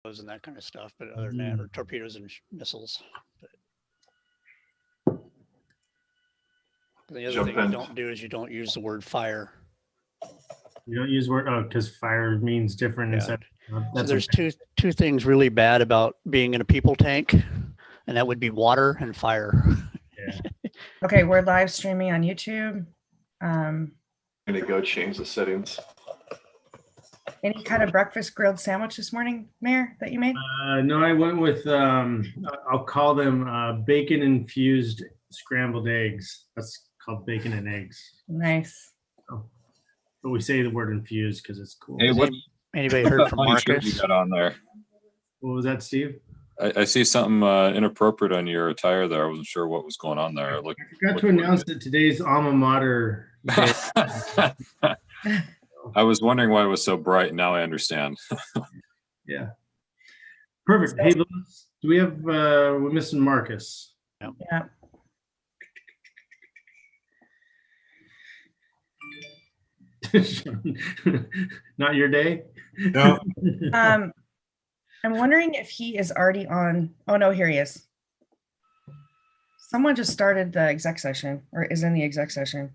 and that kind of stuff, but other than that, or torpedoes and missiles. But the other thing you don't do is you don't use the word fire. You don't use word, oh, because fire means different. Yeah. That's So there's two things really bad about being in a people tank, and that would be water and fire. Yeah. Okay, we're live streaming on YouTube. I'm gonna go change the settings. Any kind of breakfast grilled sandwich this morning, Mayor, that you made? No, I went with, I'll call them bacon infused scrambled eggs. That's called bacon and eggs. Nice. But we say the word infused because it's cool. Hey, what Anybody heard from funny shirt Marcus? you got on there? What was that, Steve? I see something inappropriate on your attire there. I wasn't sure what was going on there. I forgot to announce that today's alma mater day. I was wondering why it was so bright. Now I understand. Yeah. Perfect. Hey, Lewis, do we have, we're missing Marcus. Yeah. Not your day? No. I'm wondering if he is already on. Oh no, here he is. Someone just started the exec session or is in the exec session.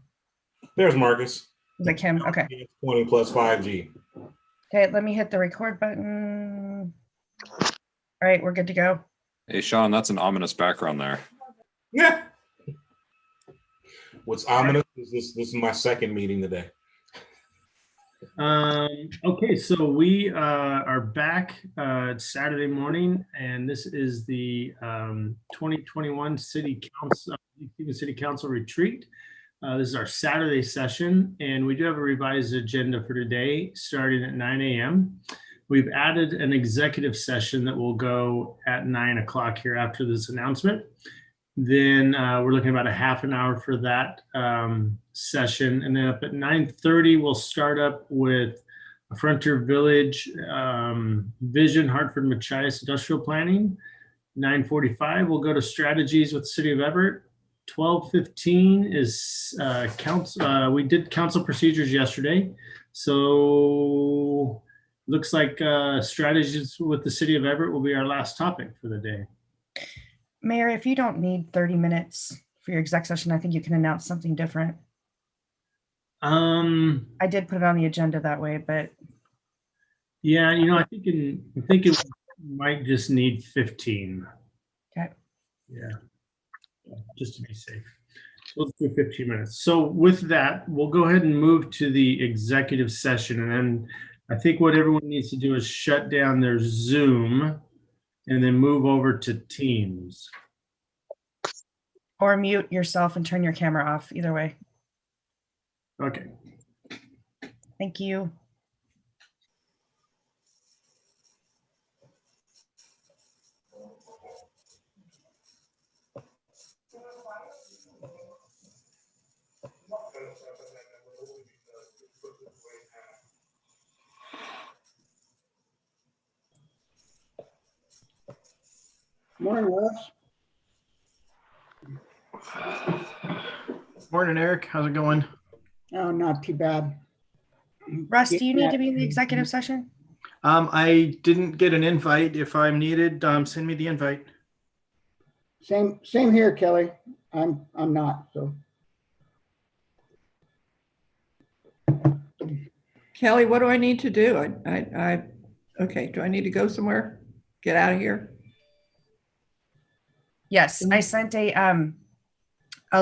There's Marcus. Is that Kim? Okay. 20 plus 5G. Okay, let me hit the record button. All right, we're good to go. Hey, Sean, that's an ominous background there. Yeah. What's ominous is this is my second meeting today. Okay, so we are back Saturday morning, and this is the 2021 City Council retreat. This is our Saturday session, and we do have a revised agenda for today, starting at 9 a.m. We've added an executive session that will go at 9 o'clock here after this announcement. Then we're looking at about a half an hour for that session. And then up at 9:30, we'll start up with a Frontier Village Vision, Hartford Machias Industrial Planning. 9:45, we'll go to strategies with the City of Everett. 12:15 is we did council procedures yesterday. So looks like strategies with the City of Everett will be our last topic for the day. Mayor, if you don't need 30 minutes for your exec session, I think you can announce something different. I did put it on the agenda that way, but yeah, you know, I think it might just need 15. Okay. Yeah, just to be safe. So let's do 15 minutes. So with that, we'll go ahead and move to the executive session. And then I think what everyone needs to do is shut down their Zoom and then move over to Teams. or mute yourself and turn your camera off. Either way. Okay. Thank you. Morning, Wes. Morning, Eric. How's it going? Oh, not too bad. Russ, do you need to be in the executive session? I didn't get an invite. If I'm needed, send me the invite. Same here, Kelly. I'm not, so. Kelly, what do I need to do? Okay, do I need to go somewhere? Get out of here? Yes, I sent a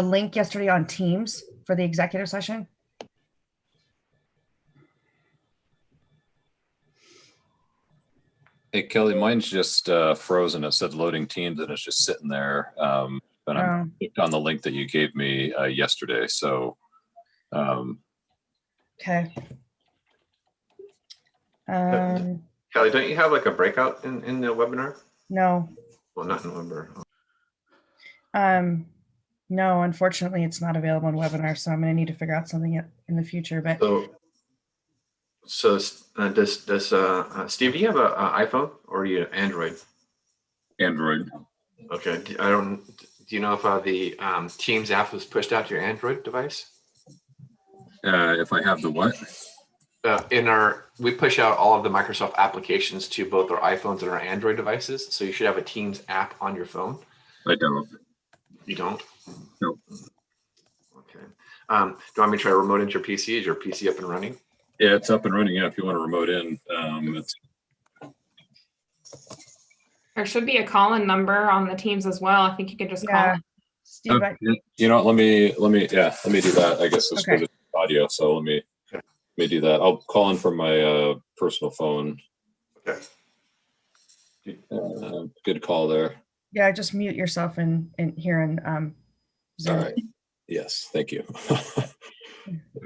link yesterday on Teams for the executive session. Hey, Kelly, mine's just frozen. It said loading Teams and it's just sitting there. But I clicked on the link that you gave me yesterday. So, Okay. Kelly, don't you have like a breakout in the webinar? No. Well, not in the webinar. No, unfortunately, it's not available in webinar, so I'm going to need to figure out something in the future. But so does Steve? Do you have an iPhone or are you Android? Android. Okay. Do you know if the Teams app was pushed out to your Android device? If I have the what? we push out all of the Microsoft applications to both our iPhones and our Android devices. So you should have a Teams app on your phone. I don't. You don't? No. Okay. Do you want me to try remote into your PC? Is your PC up and running? Yeah, it's up and running. Yeah, if you want to remote in, it's There should be a call-in number on the Teams as well. I think you could just call. Yeah. Steve, you know what, let me do that. I guess it's Okay. for the audio, so let me do that. I'll call in from my personal phone. Okay. Good call there. yeah, just mute yourself in here in Zoom. All right. Yes, thank you.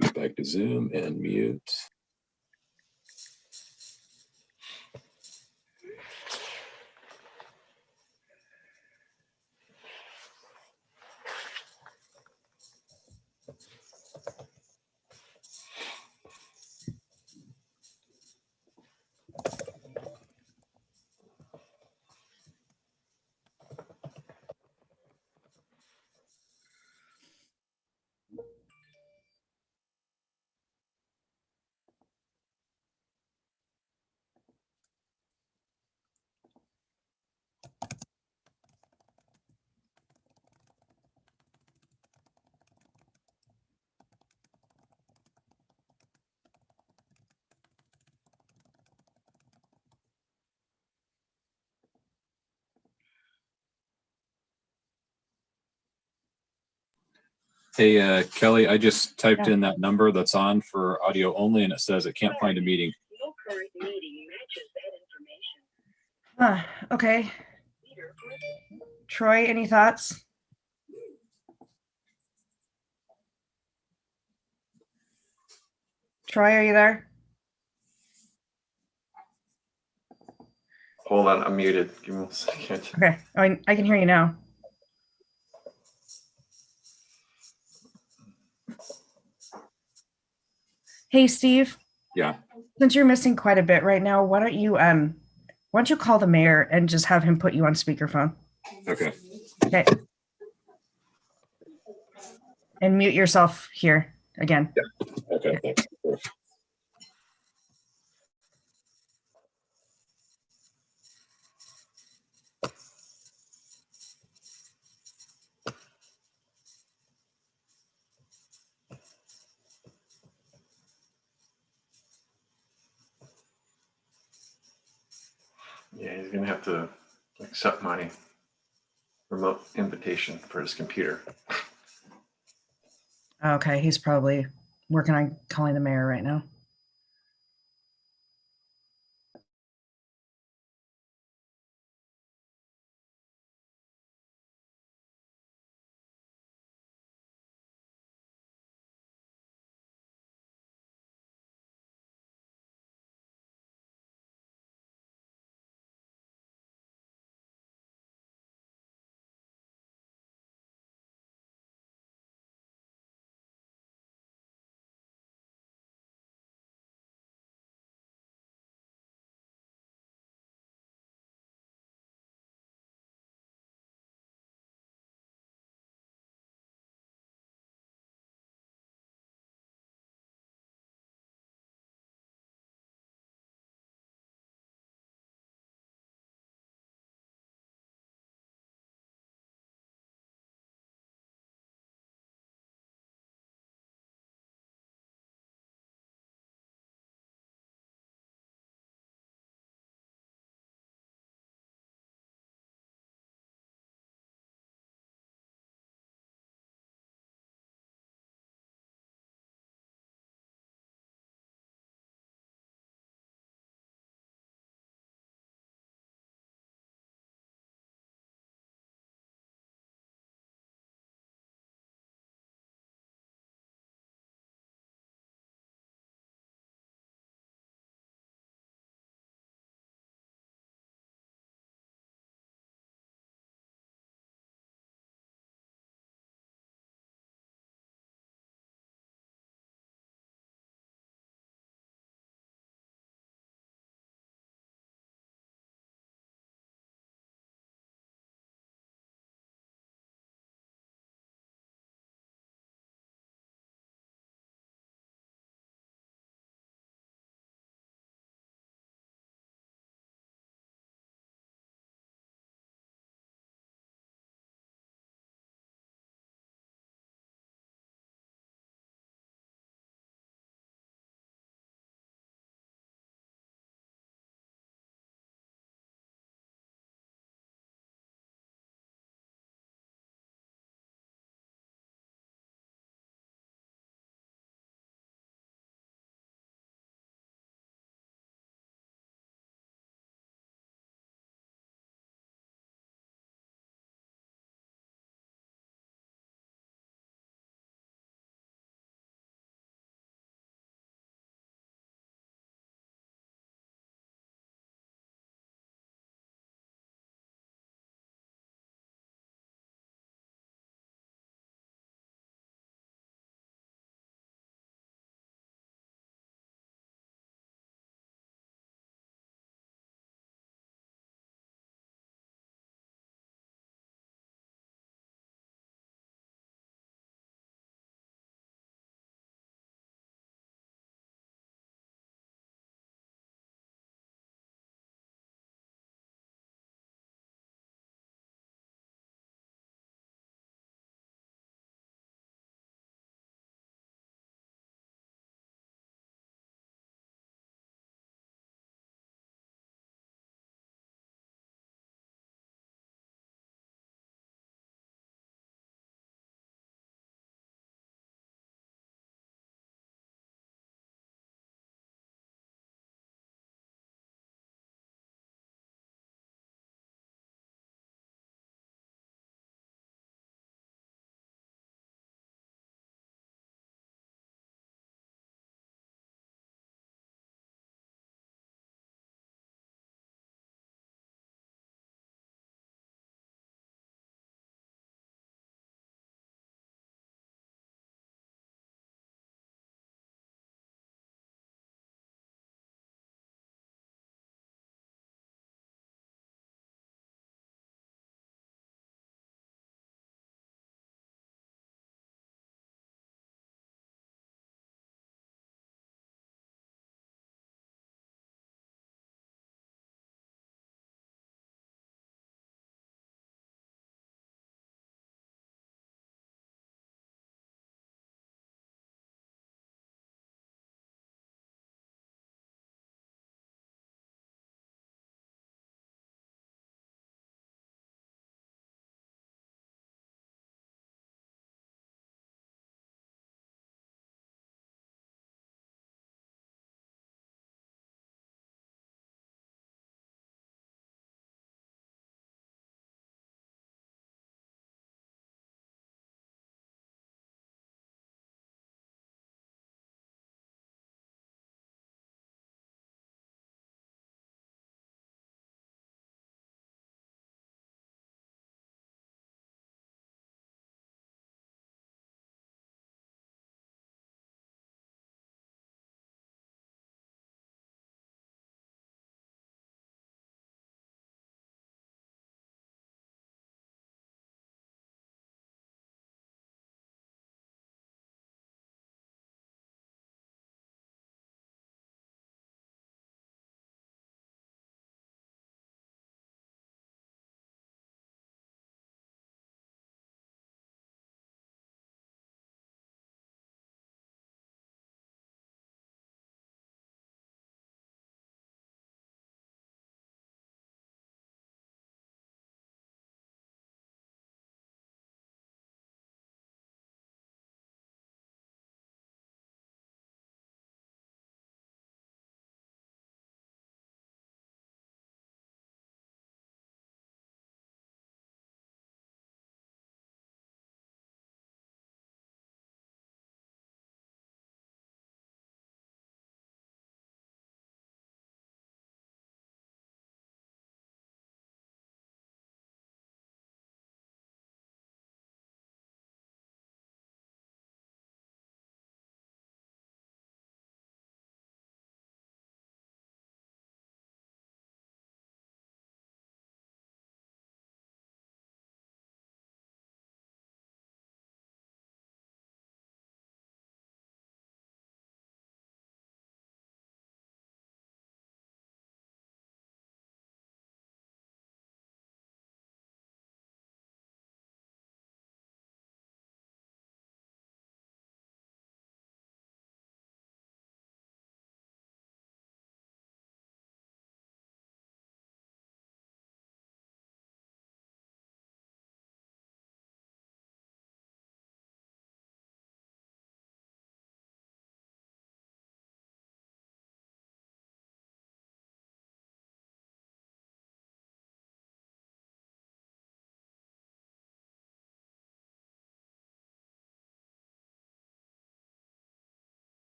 Get back to Zoom and mute. Hey, Kelly, I just typed in that number that's on for audio only, and it says it can't find a meeting. Okay. Troy, any thoughts? Troy, are you there? Hold on, I'm muted. Give me 1 second. Okay. I can hear you now. Hey, Steve, Yeah. since you're missing quite a bit right now, why don't you call the mayor and just have him put you on speakerphone? Okay. Okay. And mute yourself here again. Okay. Thanks. Yeah, he's gonna have to accept my remote invitation for his computer. Okay, he's probably working on calling the mayor right now.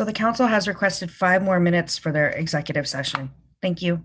So the council has requested 5 more minutes for their executive session. Thank you.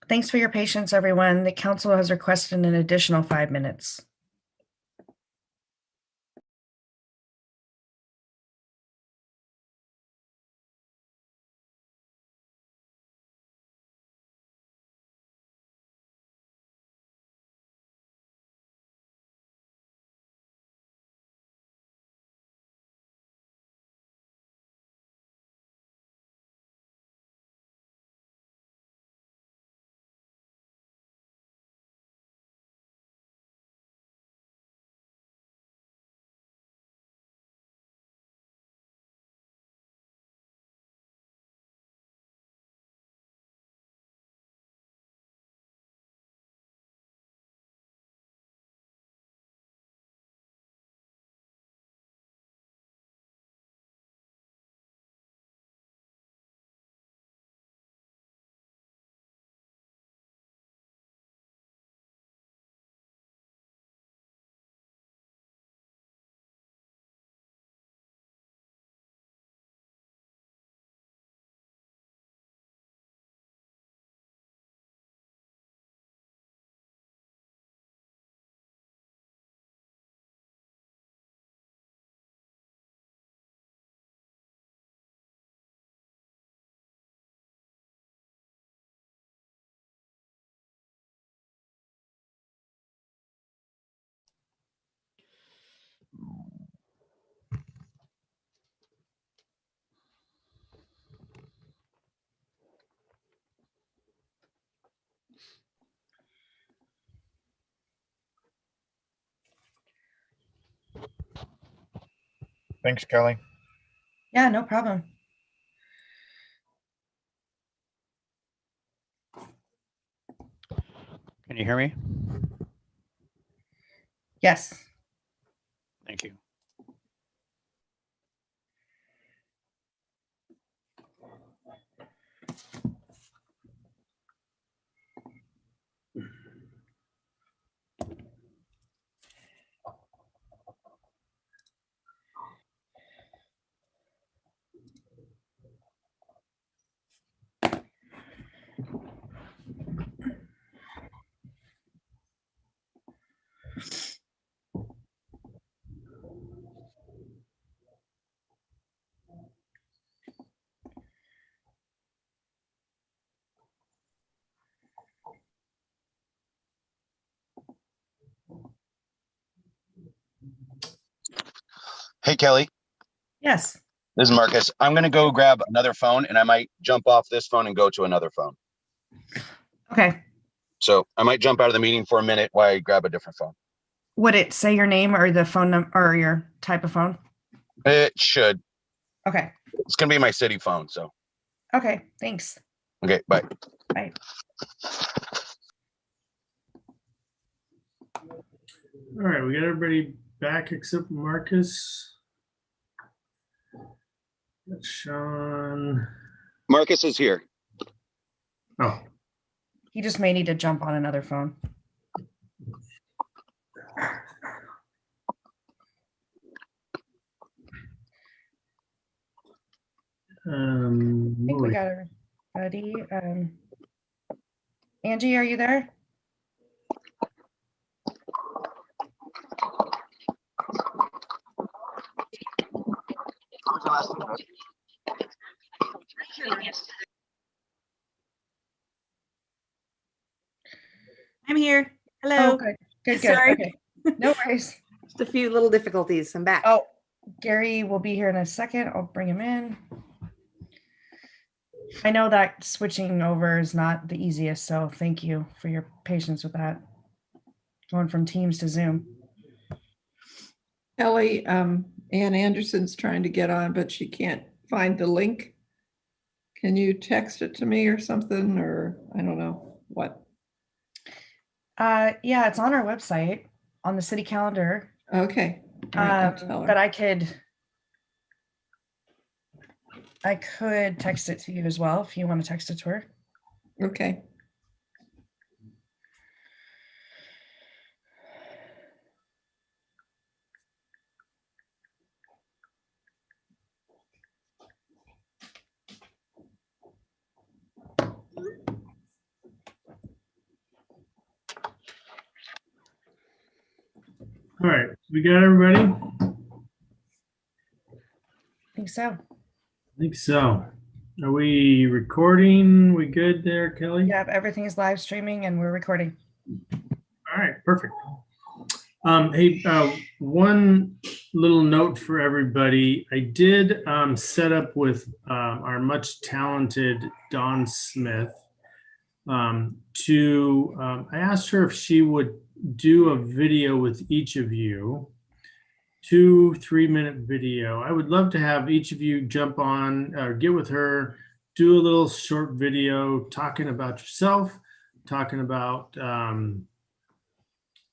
Thanks for your patience, everyone. The council has requested an additional 5 minutes. Thanks, Kelly. Yeah, no problem. Can you hear me? Yes. Thank you. Hey, Kelly, Yes. this is Marcus. I'm going to go grab another phone and I might jump off this phone and go to another phone. Okay. So I might jump out of the meeting for a minute while I grab a different phone. Would it say your name or the phone number or your type of phone? It should. Okay. It's going to be my city phone. So, Okay. Thanks. okay, bye. Bye. All right, we got everybody back except Marcus. Got Sean. Marcus is here. Oh, He just may need to jump on another phone. I think we got everybody. Angie, are you there? I'm here. Hello. Oh, good. Good, good. Sorry. Okay. No worries. Just a few little difficulties. I'm back. Oh, Gary will be here in a second. I'll bring him in. I know that switching over is not the easiest, so thank you for your patience with that. Going from Teams to Zoom. Kelly, Ann Anderson's trying to get on, but she can't find the link. Can you text it to me or something, or I don't know what? Yeah, it's on our website on the city calendar. Okay. All right, I'll tell her. But I could text it to you as well if you want to text it to her. Okay. All right, we got everybody? I think so. I think so. Are we recording? We good there, Kelly? Yeah, everything is live streaming and we're recording. All right, perfect. Hey, one little note for everybody. I did set up with our much talented Dawn Smith I asked her if she would do a video with each of you, 2 3-minute video. I would love to have each of you jump on or get with her, do a little short video talking about yourself, talking about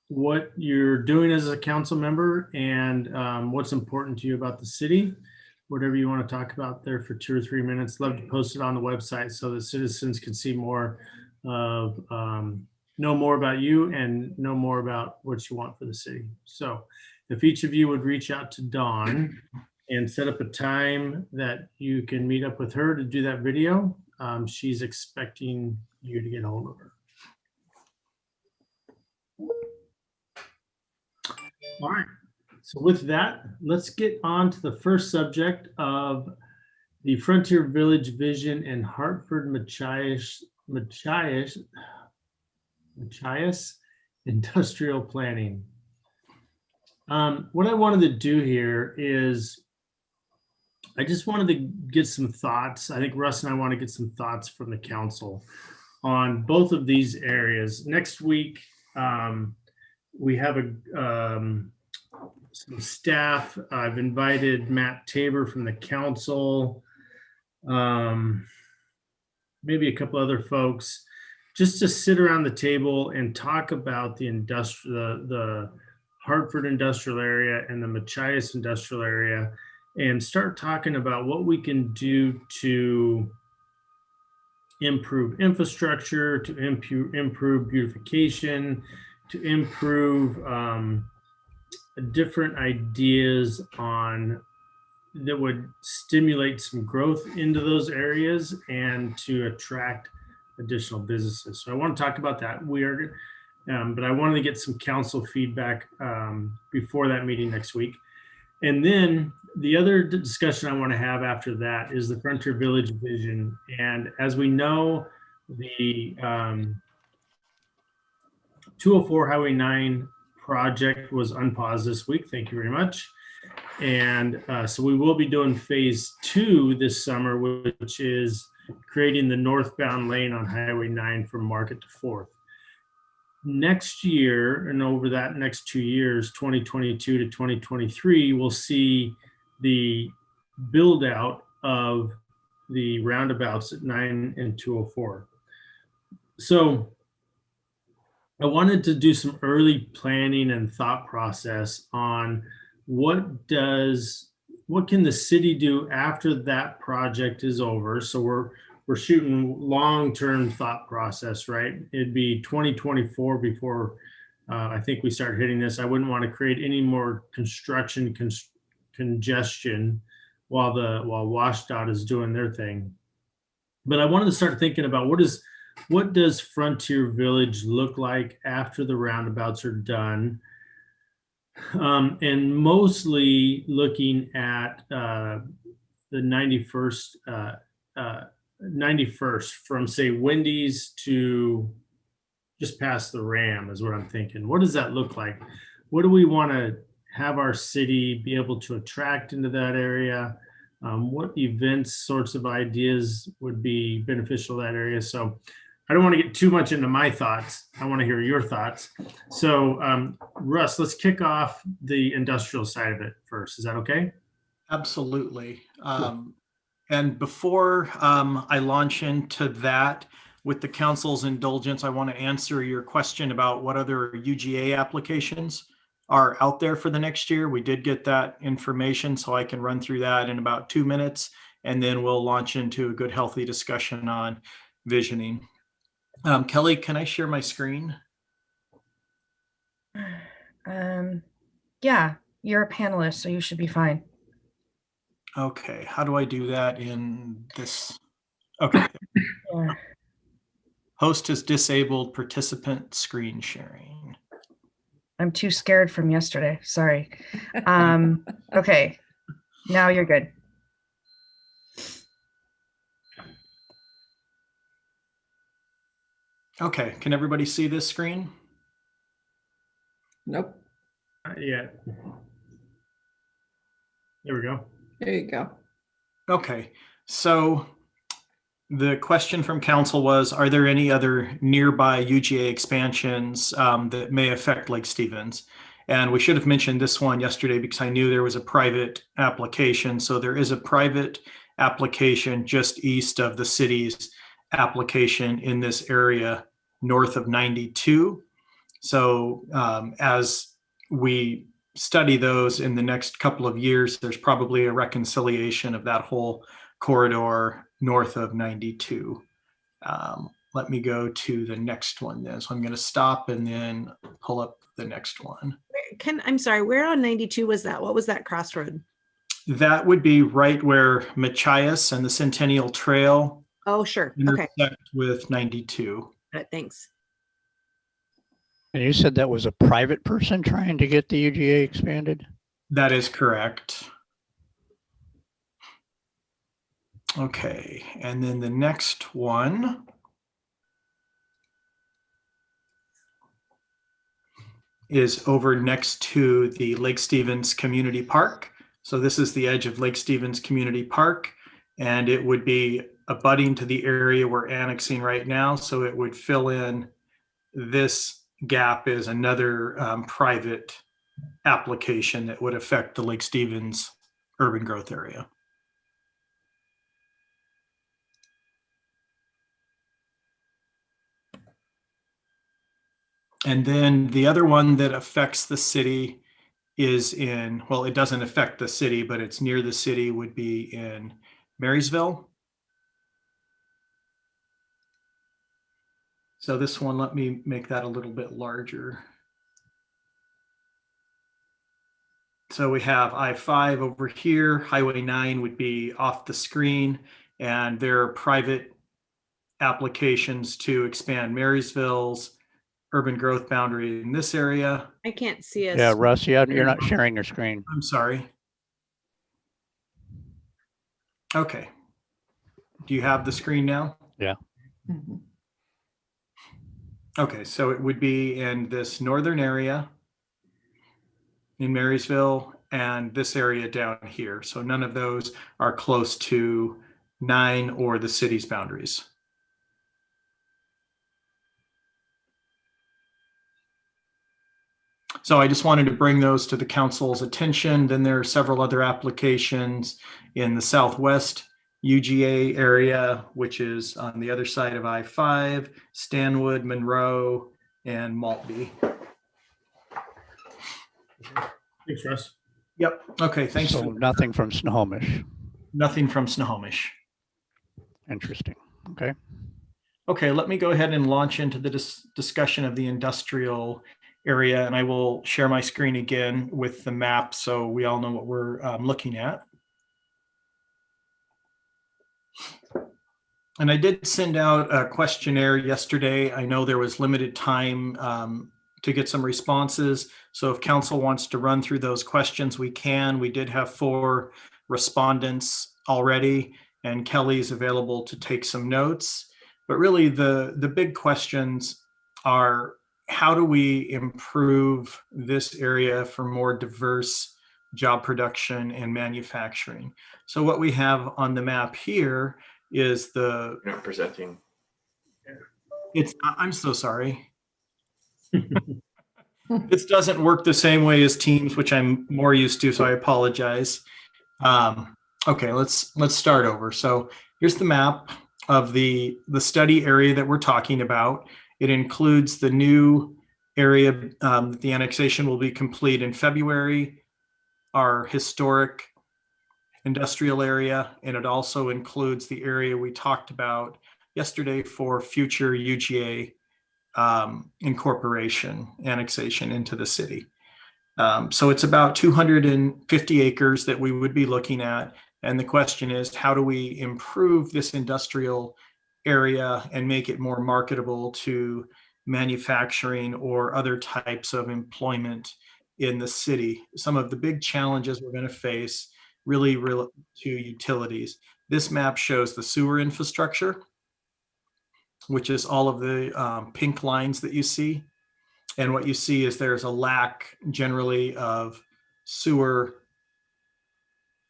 what you're doing as a council member and what's important to you about the city. Whatever you want to talk about there for 2 or 3 minutes. Love to post it on the website so that citizens can see more of, know more about you and know more about what you want for the city. So if each of you would reach out to Dawn and set up a time that you can meet up with her to do that video, she's expecting you to get a hold of her. All right. So with that, let's get on to the first subject of the Frontier Village Vision and Hartford Machias Industrial Planning. What I wanted to do here is I just wanted to get some thoughts. I think Russ and I want to get some thoughts from the council on both of these areas. Next week, we have some staff. I've invited Matt Tabor from the council, maybe a couple other folks, just to sit around the table and talk about the Hartford industrial area and the Machias industrial area, and start talking about what we can do to improve infrastructure, to improve beautification, to improve different ideas on that would stimulate some growth into those areas and to attract additional businesses. So I want to talk about that. But I wanted to get some council feedback before that meeting next week. And then the other discussion I want to have after that is the Frontier Village Vision. And as we know, the 204 Highway 9 project was unpaused this week. Thank you very much. And so we will be doing phase 2 this summer, which is creating the northbound lane on Highway 9 from Market to 4th. Next year, and over that next 2 years, 2022 to 2023, we'll see the build out of the roundabouts at 9 and 204. So I wanted to do some early planning and thought process on what can the city do after that project is over. So we're shooting long-term thought process, right? It'd be 2024 before I think we start hitting this. I wouldn't want to create any more construction congestion while WashDOT is doing their thing. But I wanted to start thinking about what does Frontier Village look like after the roundabouts are done? And mostly looking at the 91st from say Wendy's to just past the Ram is what I'm thinking. What does that look like? What do we want to have our city be able to attract into that area? What events, sorts of ideas would be beneficial to that area? So I don't want to get too much into my thoughts. I want to hear your thoughts. So Russ, let's kick off the industrial side of it first. Is that okay? Absolutely. And before I launch into that, with the council's indulgence, I want to answer your question about what other UGA applications are out there for the next year. We did get that information, so I can run through that in about 2 minutes, and then we'll launch into a good, healthy discussion on visioning. Kelly, can I share my screen? Yeah, you're a panelist, so you should be fine. Okay, how do I do that in this? Okay. Yeah. Host has disabled participant screen sharing. I'm too scared from yesterday. Sorry. Okay, now you're good. Okay, can everybody see this screen? Nope. Not yet. There we go. There you go. Okay, so the question from council was, are there any other nearby UGA expansions that may affect Lake Stevens? And we should have mentioned this one yesterday because I knew there was a private application. So there is a private application just east of the city's application in this area north of 92. So as we study those in the next couple of years, there's probably a reconciliation of that whole corridor north of 92. Let me go to the next one then. So I'm going to stop and then pull up the next one. I'm sorry, where on 92 was that? What was that crossroad? That would be right where Machias and the Centennial Trail Oh, sure. Okay. intersect with 92. Got it. Thanks. And you said that was a private person trying to get the UGA expanded? That is correct. Okay, and then the next one is over next to the Lake Stevens Community Park. So this is the edge of Lake Stevens Community Park, and it would be abutting to the area we're annexing right now. So it would fill in this gap is another private application that would affect the Lake Stevens urban growth area. And then the other one that affects the city is in, well, it doesn't affect the city, but it's near the city, would be in Marysville. So this one, let me make that a little bit larger. So we have I-5 over here, Highway 9 would be off the screen, and there are private applications to expand Marysville's urban growth boundary in this area. I can't see us. Yeah, Russ, you're not sharing your screen. I'm sorry. Okay. Do you have the screen now? Yeah. Mhm. Okay, so it would be in this northern area in Marysville and this area down here. So none of those are close to 9 or the city's boundaries. So I just wanted to bring those to the council's attention. Then there are several other applications in the southwest UGA area, which is on the other side of I-5, Stanwood, Monroe, and Maltby. Thanks, Russ. Yep. Okay. Thanks. So nothing from Snohomish. Nothing from Snohomish. Interesting. Okay. Okay. Let me go ahead and launch into the discussion of the industrial area, and I will share my screen again with the map so we all know what we're looking at. And I did send out a questionnaire yesterday. I know there was limited time to get some responses. So if council wants to run through those questions, we can. We did have 4 respondents already, and Kelly's available to take some notes. But really the big questions are, how do we improve this area for more diverse job production and manufacturing? So what we have on the map here is the... You're not presenting. I'm so sorry. This doesn't work the same way as Teams, which I'm more used to, so I apologize. Okay, let's start over. So here's the map of the study area that we're talking about. It includes the new area that the annexation will be complete in February, our historic industrial area, and it also includes the area we talked about yesterday for future UGA incorporation, annexation into the city. So it's about 250 acres that we would be looking at. And the question is, how do we improve this industrial area and make it more marketable to manufacturing or other types of employment in the city. Some of the big challenges we're going to face really relate to utilities. This map shows the sewer infrastructure, which is all of the pink lines that you see. And what you see is there's a lack generally of sewer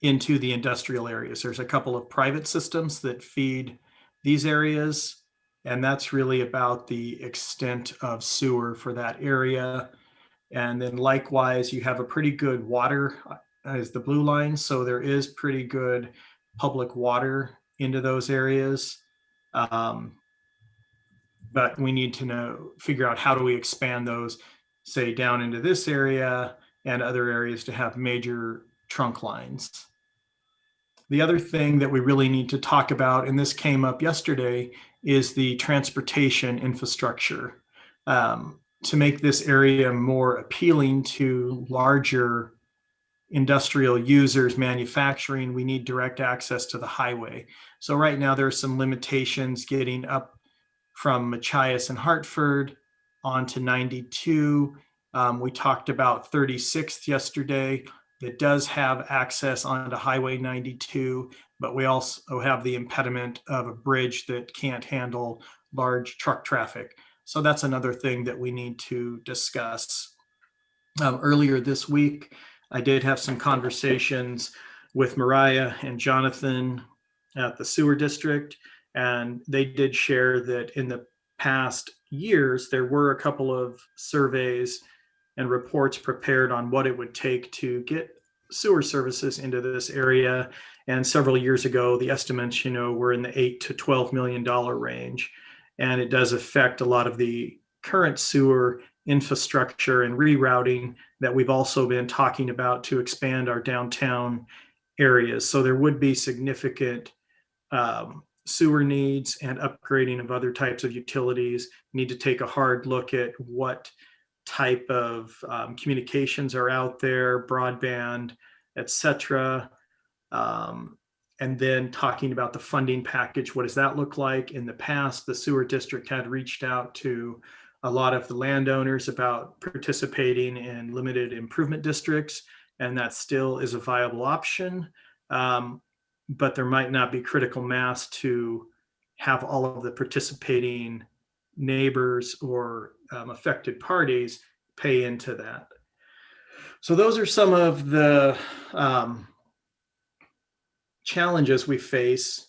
into the industrial areas. There's a couple of private systems that feed these areas, and that's really about the extent of sewer for that area. And then likewise, you have a pretty good water as the blue line. So there is pretty good public water into those areas. But we need to figure out how do we expand those, say, down into this area and other areas to have major trunk lines. The other thing that we really need to talk about, and this came up yesterday, is the transportation infrastructure. To make this area more appealing to larger industrial users manufacturing, we need direct access to the highway. So right now there are some limitations getting up from Machias and Hartford onto 92. We talked about 36th yesterday. That does have access onto Highway 92, but we also have the impediment of a bridge that can't handle large truck traffic. So that's another thing that we need to discuss. Earlier this week, I did have some conversations with Mariah and Jonathan at the sewer district, and they did share that in the past years, there were a couple of surveys and reports prepared on what it would take to get sewer services into this area. And several years ago, the estimates, were in the $8 to $12 million range. And it does affect a lot of the current sewer infrastructure and rerouting that we've also been talking about to expand our downtown areas. So there would be significant sewer needs and upgrading of other types of utilities. We need to take a hard look at what type of communications are out there, broadband, etc. And then talking about the funding package, what does that look like? In the past, the sewer district had reached out to a lot of the landowners about participating in limited improvement districts, and that still is a viable option. But there might not be critical mass to have all of the participating neighbors or affected parties pay into that. So those are some of the challenges we face,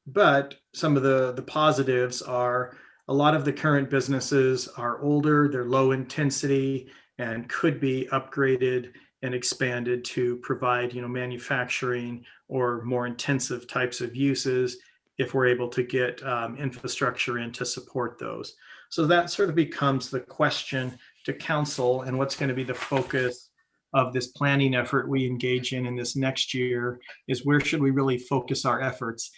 but some of the positives are a lot of the current businesses are older, they're low intensity, and could be upgraded and expanded to provide, manufacturing or more intensive types of uses if we're able to get infrastructure in to support those. So that sort of becomes the question to council, and what's going to be the focus of this planning effort we engage in this next year is where should we really focus our efforts?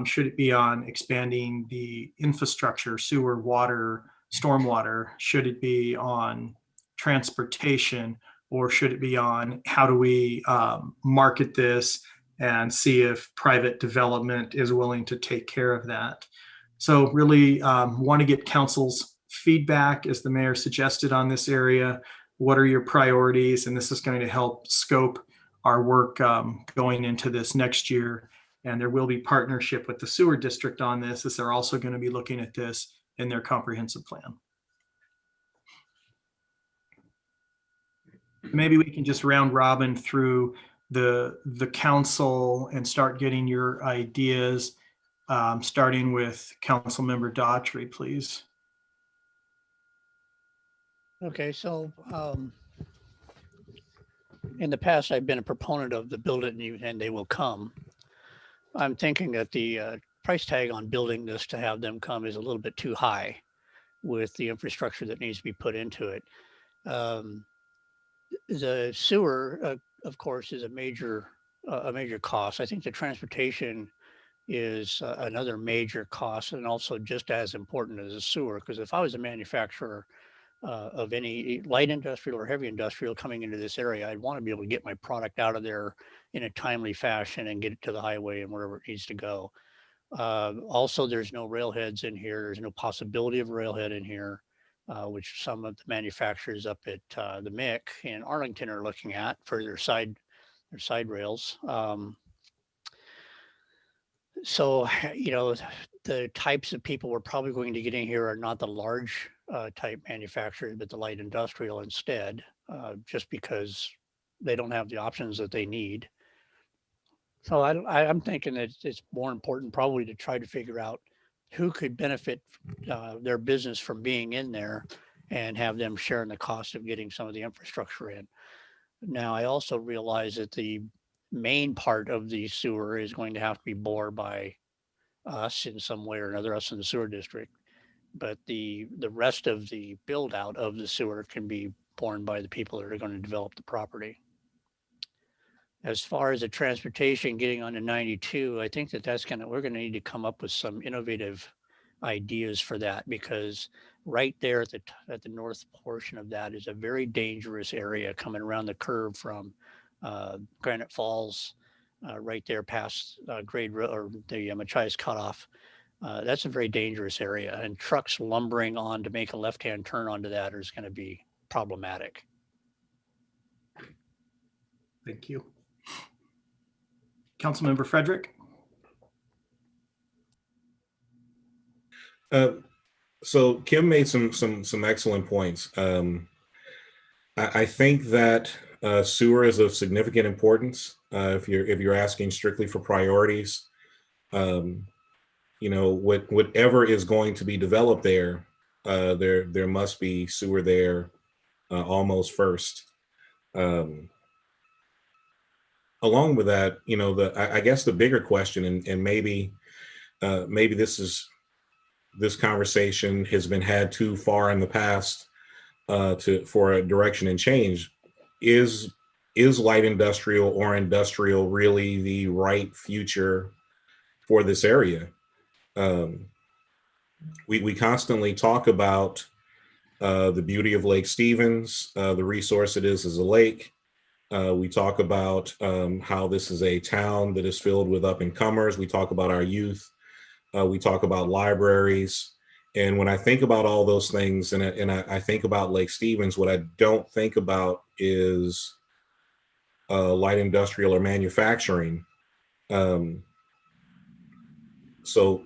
Should it be on expanding the infrastructure, sewer, water, stormwater? Should it be on transportation? Or should it be on how do we market this and see if private development is willing to take care of that? So really want to get council's feedback, as the mayor suggested, on this area. What are your priorities? And this is going to help scope our work going into this next year. And there will be partnership with the sewer district on this, as they're also going to be looking at this in their comprehensive plan. Maybe we can just round robin through the council and start getting your ideas, starting with Councilmember Daughtry, please. Okay, so in the past, I've been a proponent of the build it and they will come. I'm thinking that the price tag on building this to have them come is a little bit too high with the infrastructure that needs to be put into it. The sewer, of course, is a major cost. I think the transportation is another major cost, and also just as important as the sewer. Because if I was a manufacturer of any light industrial or heavy industrial coming into this area, I'd want to be able to get my product out of there in a timely fashion and get it to the highway and wherever it needs to go. Also, there's no railheads in here. There's no possibility of railhead in here. which some of the manufacturers up at the MIC in Arlington are looking at for their side rails. So, the types of people we're probably going to get in here are not the large type manufacturers, but the light industrial instead, just because they don't have the options that they need. So I'm thinking that it's more important probably to try to figure out who could benefit their business from being in there and have them sharing the cost of getting some of the infrastructure in. Now, I also realize that the main part of the sewer is going to have to be bore by us in some way or another, us in the sewer district. But the rest of the build out of the sewer can be borne by the people that are going to develop the property. As far as the transportation getting onto 92, I think we're going to need to come up with some innovative ideas for that, because right there at the north portion of that is a very dangerous area coming around the curve from Granite Falls, right there past Grade or the Machias Cutoff. That's a very dangerous area, and trucks lumbering on to make a left-hand turn onto that is going to be problematic. Thank you. Councilmember Frederick. So Kim made some excellent points. I think that sewer is of significant importance. If you're asking strictly for priorities, whatever is going to be developed there, there must be sewer there almost first. Along with that, I guess the bigger question, and maybe this conversation has been had too far in the past for a direction and change, is light industrial or industrial really the right future for this area? We constantly talk about the beauty of Lake Stevens, the resource it is as a lake. We talk about how this is a town that is filled with up and comers. We talk about our youth. We talk about libraries. And when I think about all those things, and I think about Lake Stevens, what I don't think about is light industrial or manufacturing. So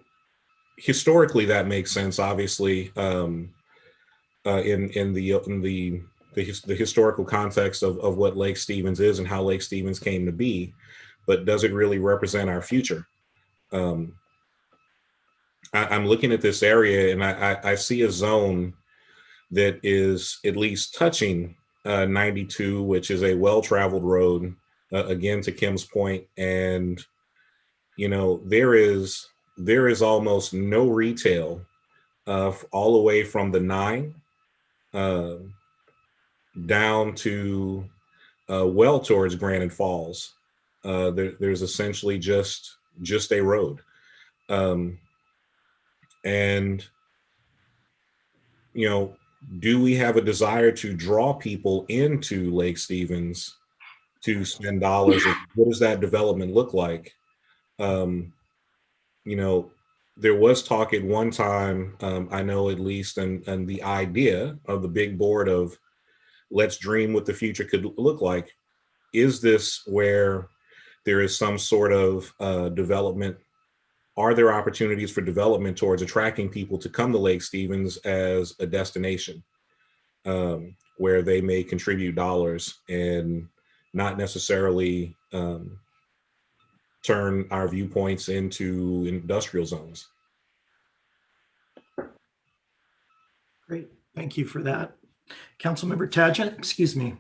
historically, that makes sense. Obviously, in the historical context of what Lake Stevens is and how Lake Stevens came to be, but does it really represent our future? I'm looking at this area and I see a zone that is at least touching 92, which is a well-traveled road, again, to Kim's point. And, there is almost no retail all the way from the 9 down to well towards Granite Falls. There's essentially just a road. And, do we have a desire to draw people into Lake Stevens to spend dollars? What does that development look like? There was talk at one time, I know at least, and the idea of the big board of let's dream what the future could look like. Is this where there is some sort of development? Are there opportunities for development towards attracting people to come to Lake Stevens as a destination where they may contribute dollars and not necessarily turn our viewpoints into industrial zones? Great, thank you for that. Councilmember Tagent, excuse me.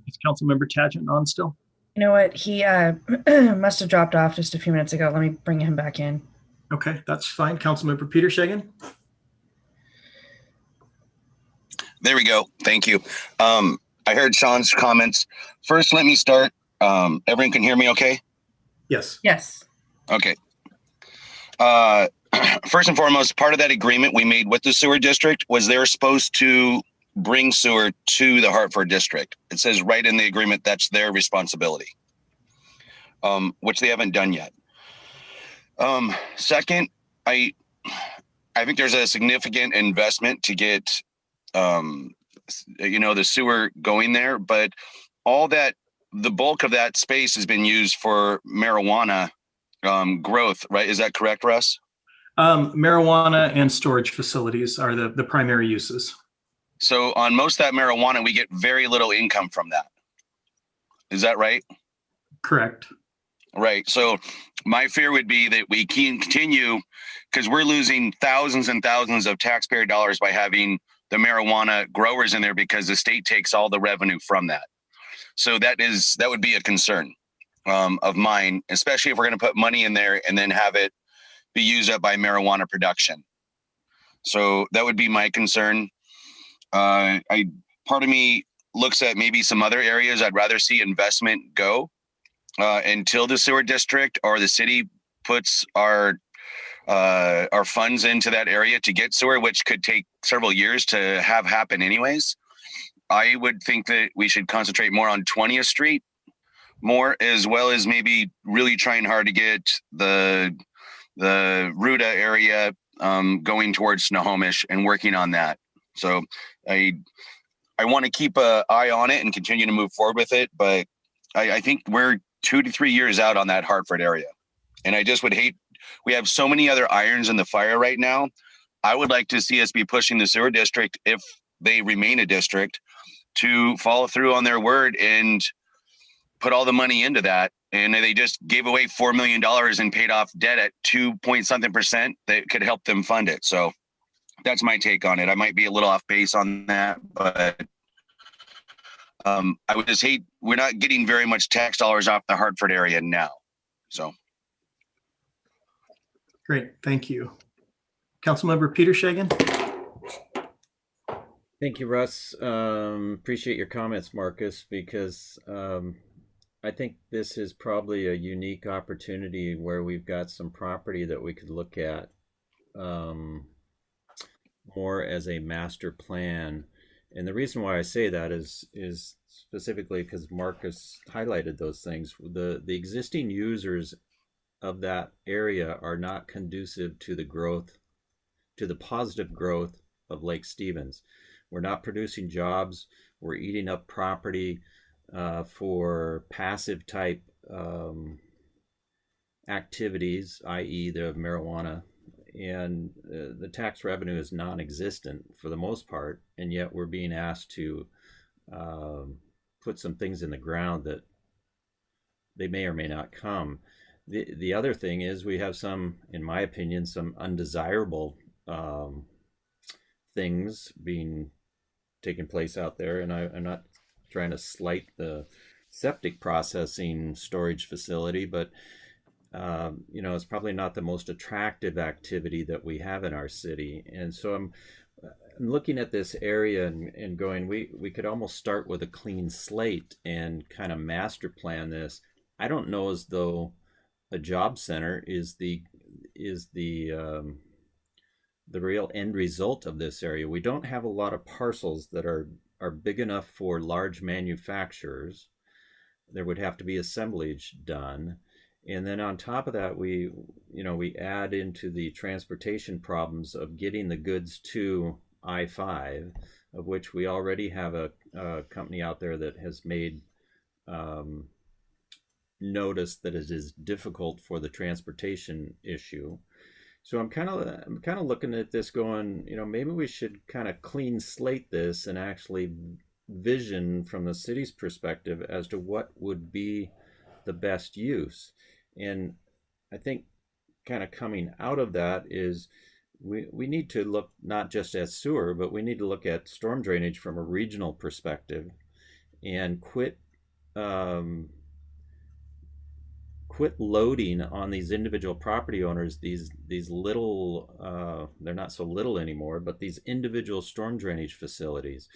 Is Councilmember Tagent on still? You know what? He must have dropped off just a few minutes ago. Let me bring him back in. Okay, that's fine. Councilmember Peter Shagan. There we go. Thank you. I heard Sean's comments. First, let me start. Everyone can hear me okay? Yes. Yes. Okay. First and foremost, part of that agreement we made with the sewer district was they're supposed to bring sewer to the Hartford district. It says right in the agreement that's their responsibility, which they haven't done yet. Second, I think there's a significant investment to get, the sewer going there, but the bulk of that space has been used for marijuana growth, right? Is that correct, Russ? Marijuana and storage facilities are the primary uses. So on most of that marijuana, we get very little income from that. Is that right? Correct. Right. So my fear would be that we can continue, because we're losing thousands and thousands of taxpayer dollars by having the marijuana growers in there, because the state takes all the revenue from that. So that would be a concern of mine, especially if we're going to put money in there and then have it be used up by marijuana production. So that would be my concern. Part of me looks at maybe some other areas I'd rather see investment go until the sewer district or the city puts our funds into that area to get sewer, which could take several years to have happen anyways. I would think that we should concentrate more on 20th Street more, as well as maybe really trying hard to get the Ruta area going towards Snohomish and working on that. So I want to keep an eye on it and continue to move forward with it. But I think we're 2 to 3 years out on that Hartford area. And I just would hate, we have so many other irons in the fire right now. I would like to see us be pushing the sewer district, if they remain a district, to follow through on their word and put all the money into that. And they just gave away $4 million and paid off debt at 2-point-something% that could help them fund it. So that's my take on it. I might be a little off base on that, but I would just hate, we're not getting very much tax dollars off the Hartford area now. So. Great. Thank you. Councilmember Peter Shagan. Thank you, Russ. Appreciate your comments, Marcus, because I think this is probably a unique opportunity where we've got some property that we could look at more as a master plan. And the reason why I say that is specifically because Marcus highlighted those things. The existing users of that area are not conducive to the growth, to the positive growth of Lake Stevens. We're not producing jobs. We're eating up property for passive type activities, i.e. the marijuana, and the tax revenue is non-existent for the most part, and yet we're being asked to put some things in the ground that they may or may not come. The other thing is we have some, in my opinion, some undesirable things taking place out there, and I'm not trying to slight the septic processing storage facility, but it's probably not the most attractive activity that we have in our city. And so I'm looking at this area and going, we could almost start with a clean slate and kind of master plan this. I don't know as though a job center is the real end result of this area. We don't have a lot of parcels that are big enough for large manufacturers. There would have to be assemblage done. And then on top of that, we add into the transportation problems of getting the goods to I-5, of which we already have a company out there that has made notice that it is difficult for the transportation issue. So I'm kind of looking at this going, maybe we should kind of clean slate this and actually vision from the city's perspective as to what would be the best use. And I think kind of coming out of that is we need to look not just at sewer, but we need to look at storm drainage from a regional perspective and quit loading on these individual property owners, these little, they're not so little anymore, but these individual storm drainage facilities.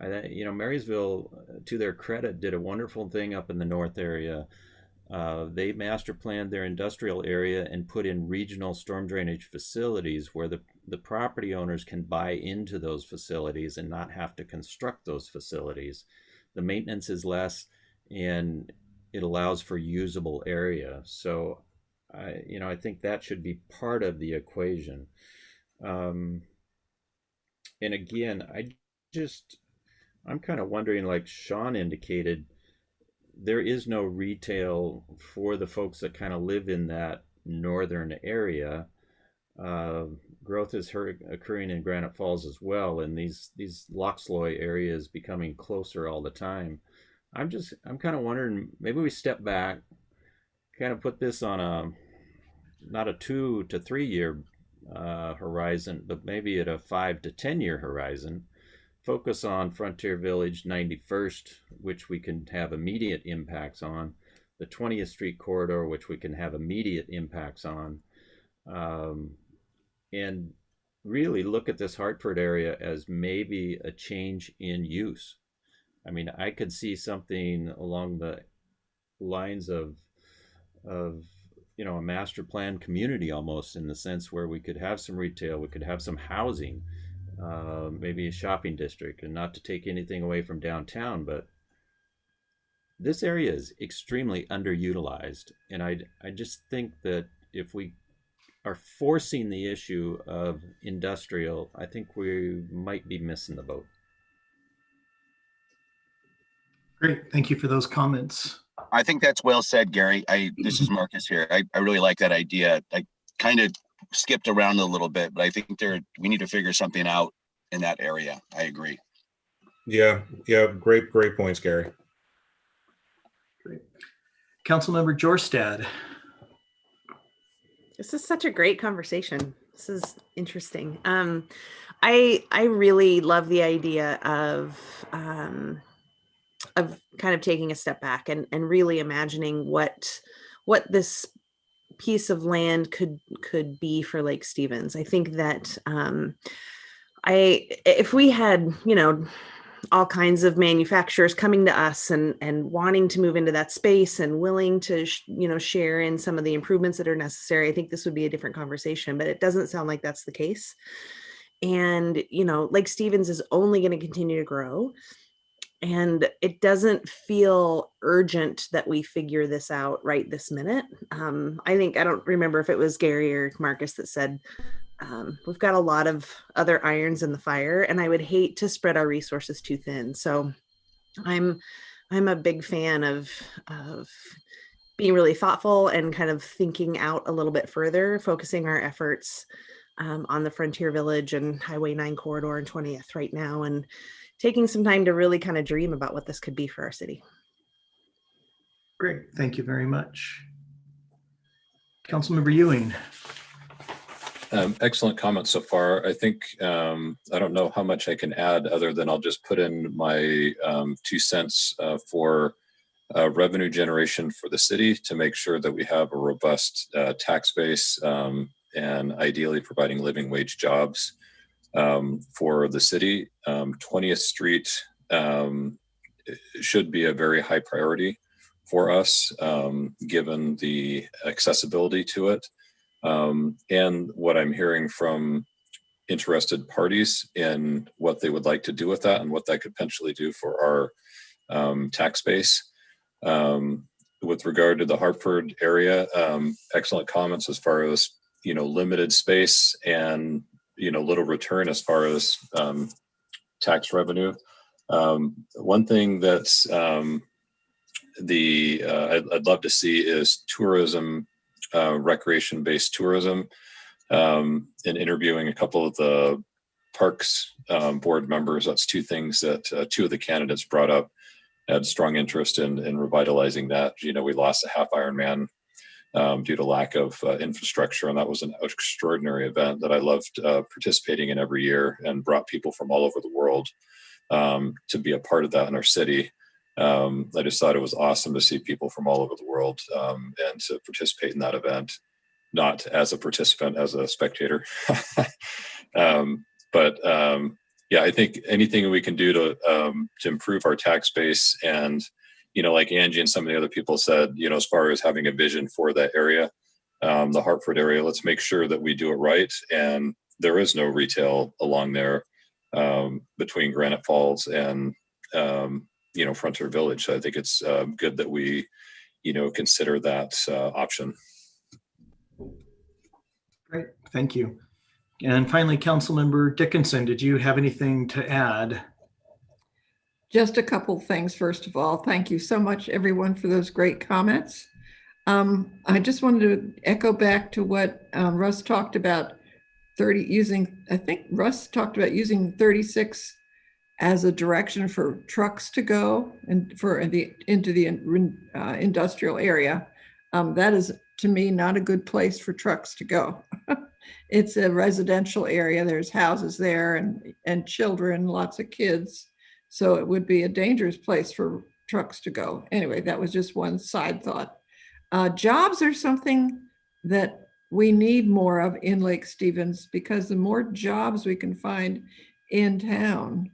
Marysville, to their credit, did a wonderful thing up in the north area They master planned their industrial area and put in regional storm drainage facilities where the property owners can buy into those facilities and not have to construct those facilities. The maintenance is less and it allows for usable area. So I think that should be part of the equation. And again, I'm kind of wondering, like Sean indicated, there is no retail for the folks that kind of live in that northern area. Growth is occurring in Granite Falls as well, and these Loxloy areas becoming closer all the time. I'm kind of wondering, maybe we step back, kind of put this on not a 2 to 3 year horizon, but maybe at a 5 to 10 year horizon. Focus on Frontier Village 91st, which we can have immediate impacts on, the 20th Street corridor, which we can have immediate impacts on, and really look at this Hartford area as maybe a change in use. I mean, I could see something along the lines of a master plan community almost, in the sense where we could have some retail, we could have some housing, maybe a shopping district, and not to take anything away from downtown, but this area is extremely underutilized. And I just think that if we are forcing the issue of industrial, I think we might be missing the boat. Great. Thank you for those comments. I think that's well said, Gary. This is Marcus here. I really like that idea. I kind of skipped around a little bit, but I think we need to figure something out in that area. I agree. Yeah. Great points, Gary. Great. Councilmember Jorstad. This is such a great conversation. This is interesting. I really love the idea of kind of taking a step back and really imagining what this piece of land could be for Lake Stevens. I think that if we had, all kinds of manufacturers coming to us and wanting to move into that space and willing to, share in some of the improvements that are necessary, I think this would be a different conversation, but it doesn't sound like that's the case. And, Lake Stevens is only going to continue to grow. And it doesn't feel urgent that we figure this out right this minute. I don't remember if it was Gary or Marcus that said, we've got a lot of other irons in the fire, and I would hate to spread our resources too thin. So I'm a big fan of being really thoughtful and kind of thinking out a little bit further, focusing our efforts on the Frontier Village and Highway 9 corridor and 20th right now, and taking some time to really kind of dream about what this could be for our city. Great. Thank you very much. Councilmember Ewing. Excellent comments so far. I think, I don't know how much I can add other than I'll just put in my 2 cents for revenue generation for the city to make sure that we have a robust tax base and ideally providing living wage jobs for the city. 20th Street should be a very high priority for us, given the accessibility to it. And what I'm hearing from interested parties in what they would like to do with that and what that could potentially do for our tax base. With regard to the Hartford area, excellent comments as far as, limited space and, little return as far as tax revenue. One thing that's I'd love to see is tourism, recreation-based tourism, and interviewing a couple of the parks board members. That's 2 things that 2 of the candidates brought up, had strong interest in revitalizing that. We lost a half Ironman due to lack of infrastructure, and that was an extraordinary event that I loved participating in every year, and brought people from all over the world to be a part of that in our city. I just thought it was awesome to see people from all over the world and to participate in that event, not as a participant, as a spectator. Yeah, I think anything we can do to improve our tax base and like Angie and some of the other people said, as far as having a vision for that area, the Hartford area, let's make sure that we do it right. And there is no retail along there between Granite Falls and, Frontier Village. So I think it's good that we, consider that option. Great, thank you. And finally, Councilmember Dickinson, did you have anything to add? Just a couple things. First of all, thank you so much, everyone, for those great comments. I just wanted to echo back to what Russ talked about, I think Russ talked about using 36 as a direction for trucks to go and into the industrial area. That is, to me, not a good place for trucks to go. It's a residential area. There's houses there and children, lots of kids. So it would be a dangerous place for trucks to go. Anyway, that was just one side thought. Jobs are something that we need more of in Lake Stevens, because the more jobs we can find in town,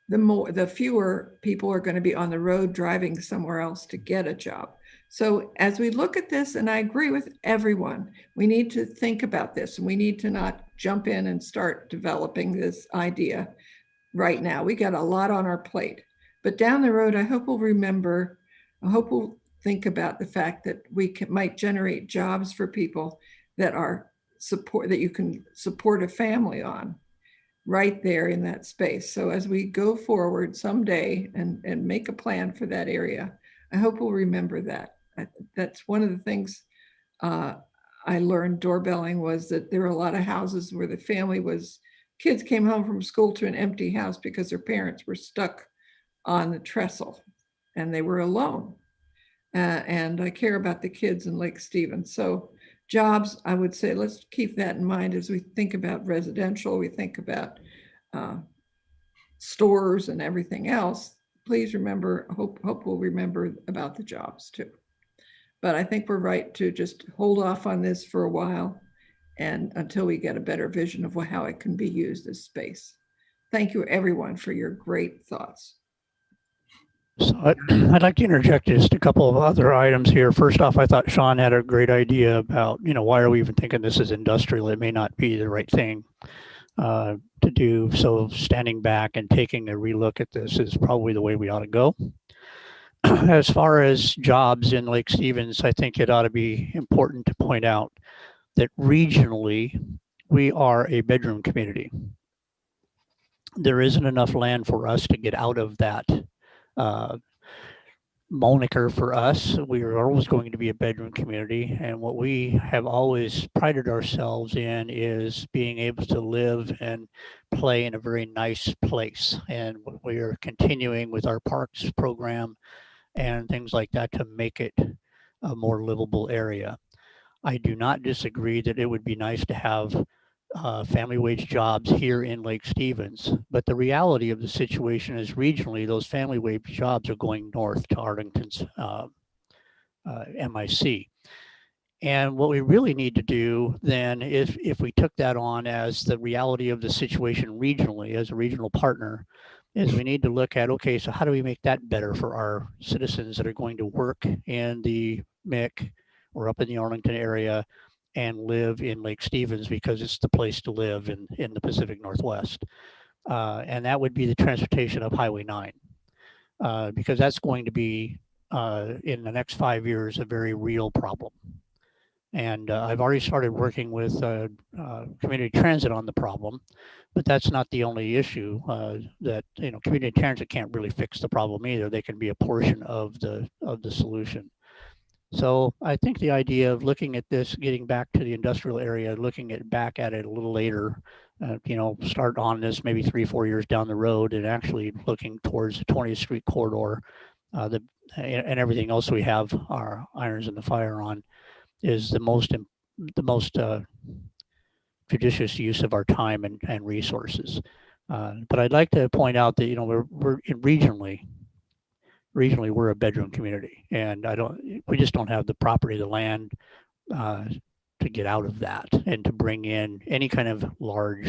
the fewer people are going to be on the road driving somewhere else to get a job. So as we look at this, and I agree with everyone, we need to think about this, and we need to not jump in and start developing this idea right now. We got a lot on our plate, but down the road, I hope we'll think about the fact that we might generate jobs for people that you can support a family on right there in that space. So as we go forward someday and make a plan for that area, I hope we'll remember that. That's one of the things I learned doorbelling, was that there were a lot of houses where the kids came home from school to an empty house because their parents were stuck on the trestle and they were alone. And I care about the kids in Lake Stevens. So jobs, I would say, let's keep that in mind as we think about residential, we think about stores and everything else. Please remember, hope we'll remember about the jobs too. But I think we're right to just hold off on this for a while, and until we get a better vision of how it can be used as space. Thank you, everyone, for your great thoughts. So I'd like to interject just a couple of other items here. First off, I thought Sean had a great idea about, why are we even thinking this is industrial? It may not be the right thing to do. So standing back and taking a relook at this is probably the way we ought to go. As far as jobs in Lake Stevens, I think it ought to be important to point out that regionally, we are a bedroom community. There isn't enough land for us to get out of that moniker for us. We are always going to be a bedroom community, and what we have always prided ourselves in is being able to live and play in a very nice place. And we are continuing with our parks program and things like that to make it a more livable area. I do not disagree that it would be nice to have family wage jobs here in Lake Stevens, but the reality of the situation is regionally, those family wage jobs are going north to Arlington's MIC. And what we really need to do then, if we took that on as the reality of the situation regionally, as a regional partner, is we need to look at, okay, so how do we make that better for our citizens that are going to work in the MIC or up in the Arlington area and live in Lake Stevens because it's the place to live in the Pacific Northwest. And that would be the transportation of Highway 9, because that's going to be, in the next 5 years, a very real problem. And I've already started working with community transit on the problem, but that's not the only issue. That community transit can't really fix the problem either. They can be a portion of the solution. So I think the idea of looking at this, getting back to the industrial area, looking back at it a little later, start on this maybe 3-4 years down the road, and actually looking towards the 20th Street corridor, and everything else we have our irons in the fire on, is the most judicious use of our time and resources. But I'd like to point out that we're regionally we're a bedroom community, and we just don't have the property, the land to get out of that and to bring in any kind of large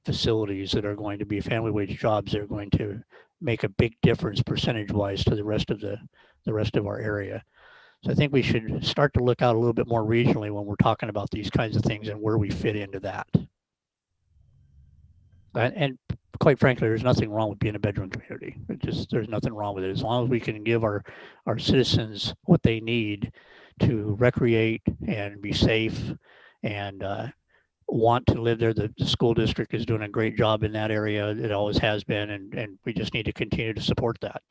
facilities that are going to be family wage jobs that are going to make a big difference percentage-wise to the rest of our area. So I think we should start to look out a little bit more regionally when we're talking about these kinds of things and where we fit into that. And quite frankly, there's nothing wrong with being a bedroom community. There's nothing wrong with it. As long as we can give our citizens what they need to recreate and be safe and want to live there. The school district is doing a great job in that area. It always has been, and we just need to continue to support that.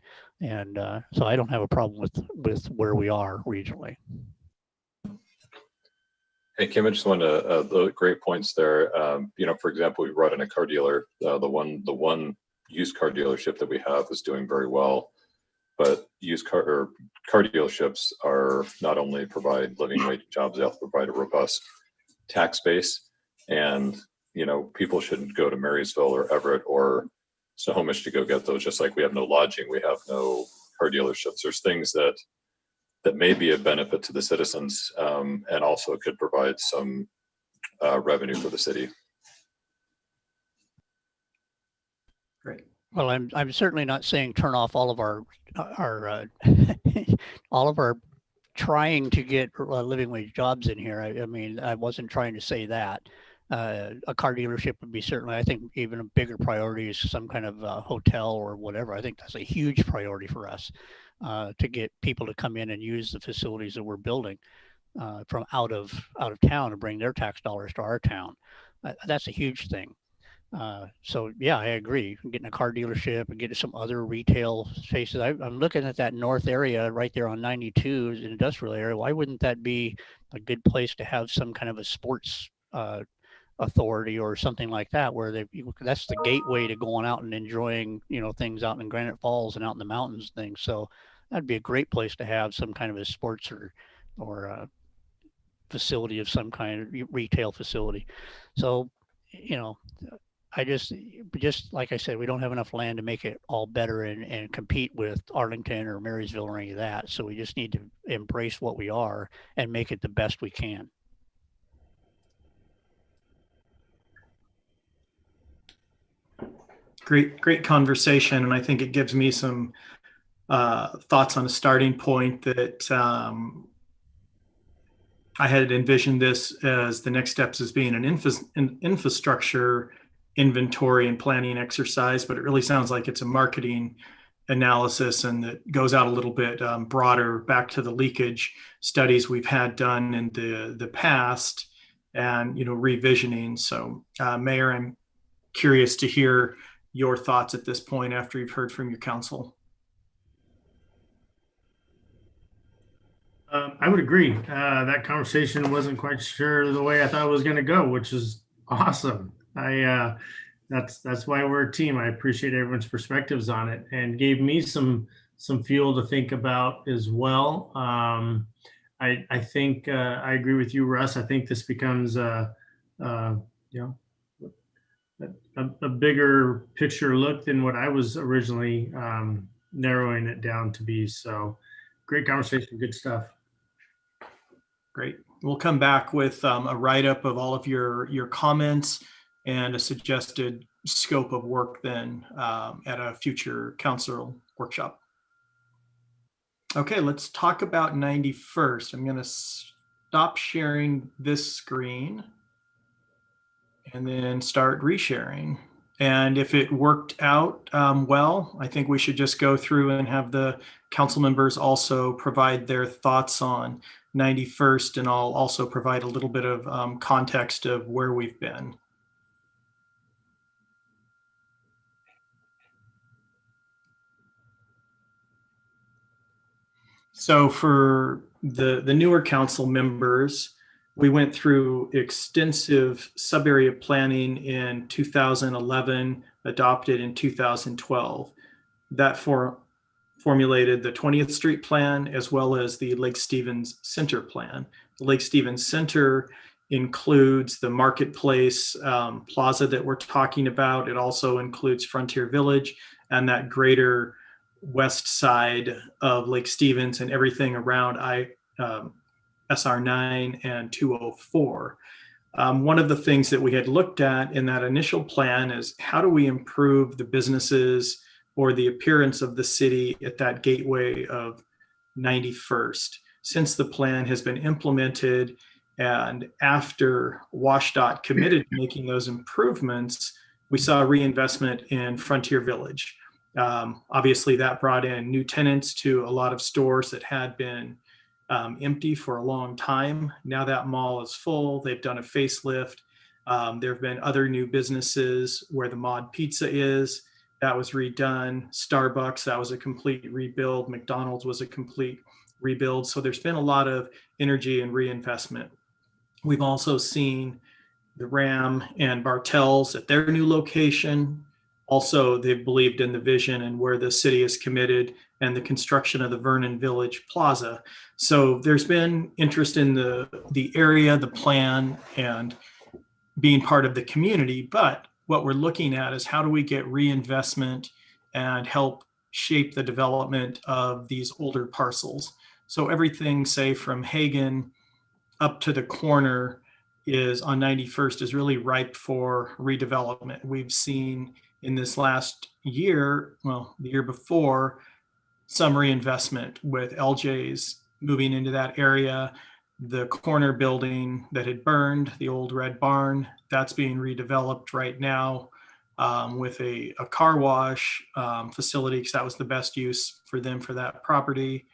And so I don't have a problem with where we are regionally. Hey, Kim, I just wanted the great points there. For example, we brought in a car dealer. The one used car dealership that we have is doing very well. But used car dealerships are not only provide living wage jobs, they also provide a robust tax base. And people shouldn't go to Marysville or Everett or Snohomish to go get those. Just like we have no lodging, we have no car dealerships. There's things that may be a benefit to the citizens, and also could provide some revenue for the city. Great. Well, I'm certainly not saying turn off all of our all of our trying to get living wage jobs in here. I mean, I wasn't trying to say that. A car dealership would be certainly, I think, even a bigger priority is some kind of hotel or whatever. I think that's a huge priority for us to get people to come in and use the facilities that we're building from out of town and bring their tax dollars to our town. That's a huge thing. So yeah, I agree. Getting a car dealership and getting some other retail spaces. I'm looking at that north area right there on 92 industrial area. Why wouldn't that be a good place to have some kind of a sports authority or something like that, where that's the gateway to going out and enjoying, things out in Granite Falls and out in the mountains and things. So that'd be a great place to have some kind of a sports or facility of some kind, retail facility. So, I just like I said, we don't have enough land to make it all better and compete with Arlington or Marysville or any of that. So we just need to embrace what we are and make it the best we can. Great conversation. And I think it gives me some thoughts on a starting point that I had envisioned this as the next steps as being an infrastructure inventory and planning exercise, but it really sounds like it's a marketing analysis and that goes out a little bit broader back to the leakage studies we've had done in the past and, revisioning. So Mayor, I'm curious to hear your thoughts at this point after you've heard from your council. I would agree. That conversation wasn't quite sure the way I thought it was going to go, which is awesome. That's why we're a team. I appreciate everyone's perspectives on it and gave me some fuel to think about as well. I think I agree with you, Russ. I think this becomes a bigger picture look than what I was originally narrowing it down to be. So great conversation, good stuff. Great. We'll come back with a write-up of all of your comments and a suggested scope of work then at a future council workshop. Okay, let's talk about 91st. I'm going to stop sharing this screen and then start resharing. And if it worked out well, I think we should just go through and have the council members also provide their thoughts on 91st, and I'll also provide a little bit of context of where we've been. So for the newer council members, we went through extensive sub-area planning in 2011, adopted in 2012. That formulated the 20th Street Plan as well as the Lake Stevens Center Plan. The Lake Stevens Center includes the Marketplace Plaza that we're talking about. It also includes Frontier Village and that greater west side of Lake Stevens and everything around SR9 and 204. One of the things that we had looked at in that initial plan is how do we improve the businesses or the appearance of the city at that gateway of 91st since the plan has been implemented, and after WashDOT committed to making those improvements, we saw reinvestment in Frontier Village. Obviously, that brought in new tenants to a lot of stores that had been empty for a long time. Now that mall is full. They've done a facelift. There have been other new businesses where the Mod Pizza is. That was redone. Starbucks, that was a complete rebuild. McDonald's was a complete rebuild. So there's been a lot of energy and reinvestment. We've also seen the Ram and Bartels at their new location. Also, they've believed in the vision and where the city is committed and the construction of the Vernon Village Plaza. So there's been interest in the area, the plan, and being part of the community. But what we're looking at is how do we get reinvestment and help shape the development of these older parcels. So everything, say, from Hagen up to the corner is on 91st is really ripe for redevelopment. We've seen in this last year, well, the year before, some reinvestment with LJ's moving into that area. The corner building that had burned, the old red barn, that's being redeveloped right now with a car wash facility, because that was the best use for them for that property.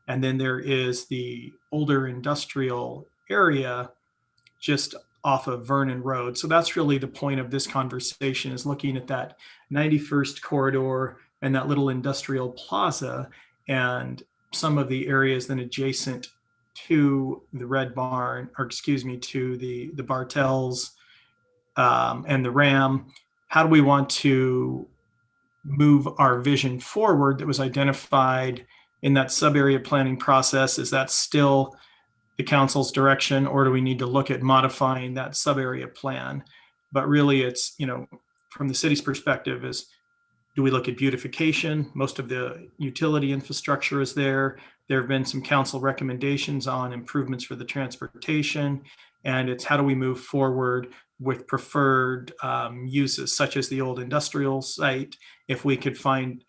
And then there is the older industrial area just off of Vernon Road. So that's really the point of this conversation, is looking at that 91st corridor and that little industrial plaza and some of the areas then adjacent to the Red Barn, or excuse me, to the Bartels and the Ram. How do we want to move our vision forward that was identified in that sub-area planning process? Is that still the council's direction, or do we need to look at modifying that sub-area plan? But really it's, from the city's perspective, is do we look at beautification? Most of the utility infrastructure is there. There have been some council recommendations on improvements for the transportation, and it's how do we move forward with preferred uses, such as the old industrial site. If we could find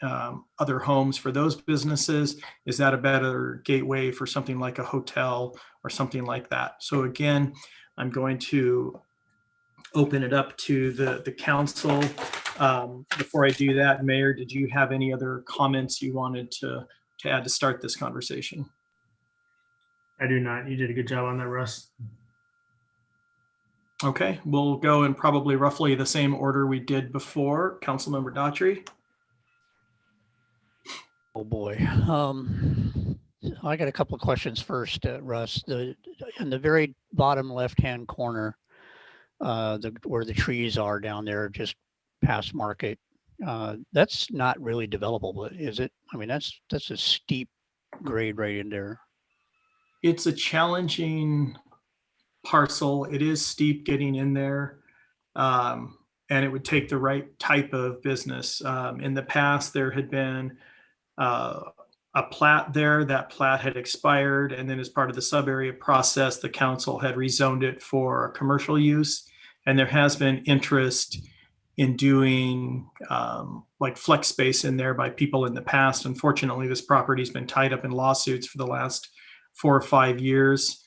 other homes for those businesses, is that a better gateway for something like a hotel or something like that? So again, I'm going to open it up to the council. Before I do that, Mayor, did you have any other comments you wanted to add to start this conversation? I do not. You did a good job on that, Russ. Okay, we'll go in probably roughly the same order we did before. Councilmember Daughtry. Oh boy. I got a couple of questions first, Russ. In the very bottom left-hand corner, where the trees are down there, just past Market, that's not really developable, is it? I mean, that's a steep grade right in there. It's a challenging parcel. It is steep getting in there, and it would take the right type of business. In the past, there had been a plat there. That plat had expired, and then as part of the sub-area process, the council had rezoned it for commercial use, and there has been interest in doing like flex space in there by people in the past. Unfortunately, this property's been tied up in lawsuits for the last 4 or 5 years.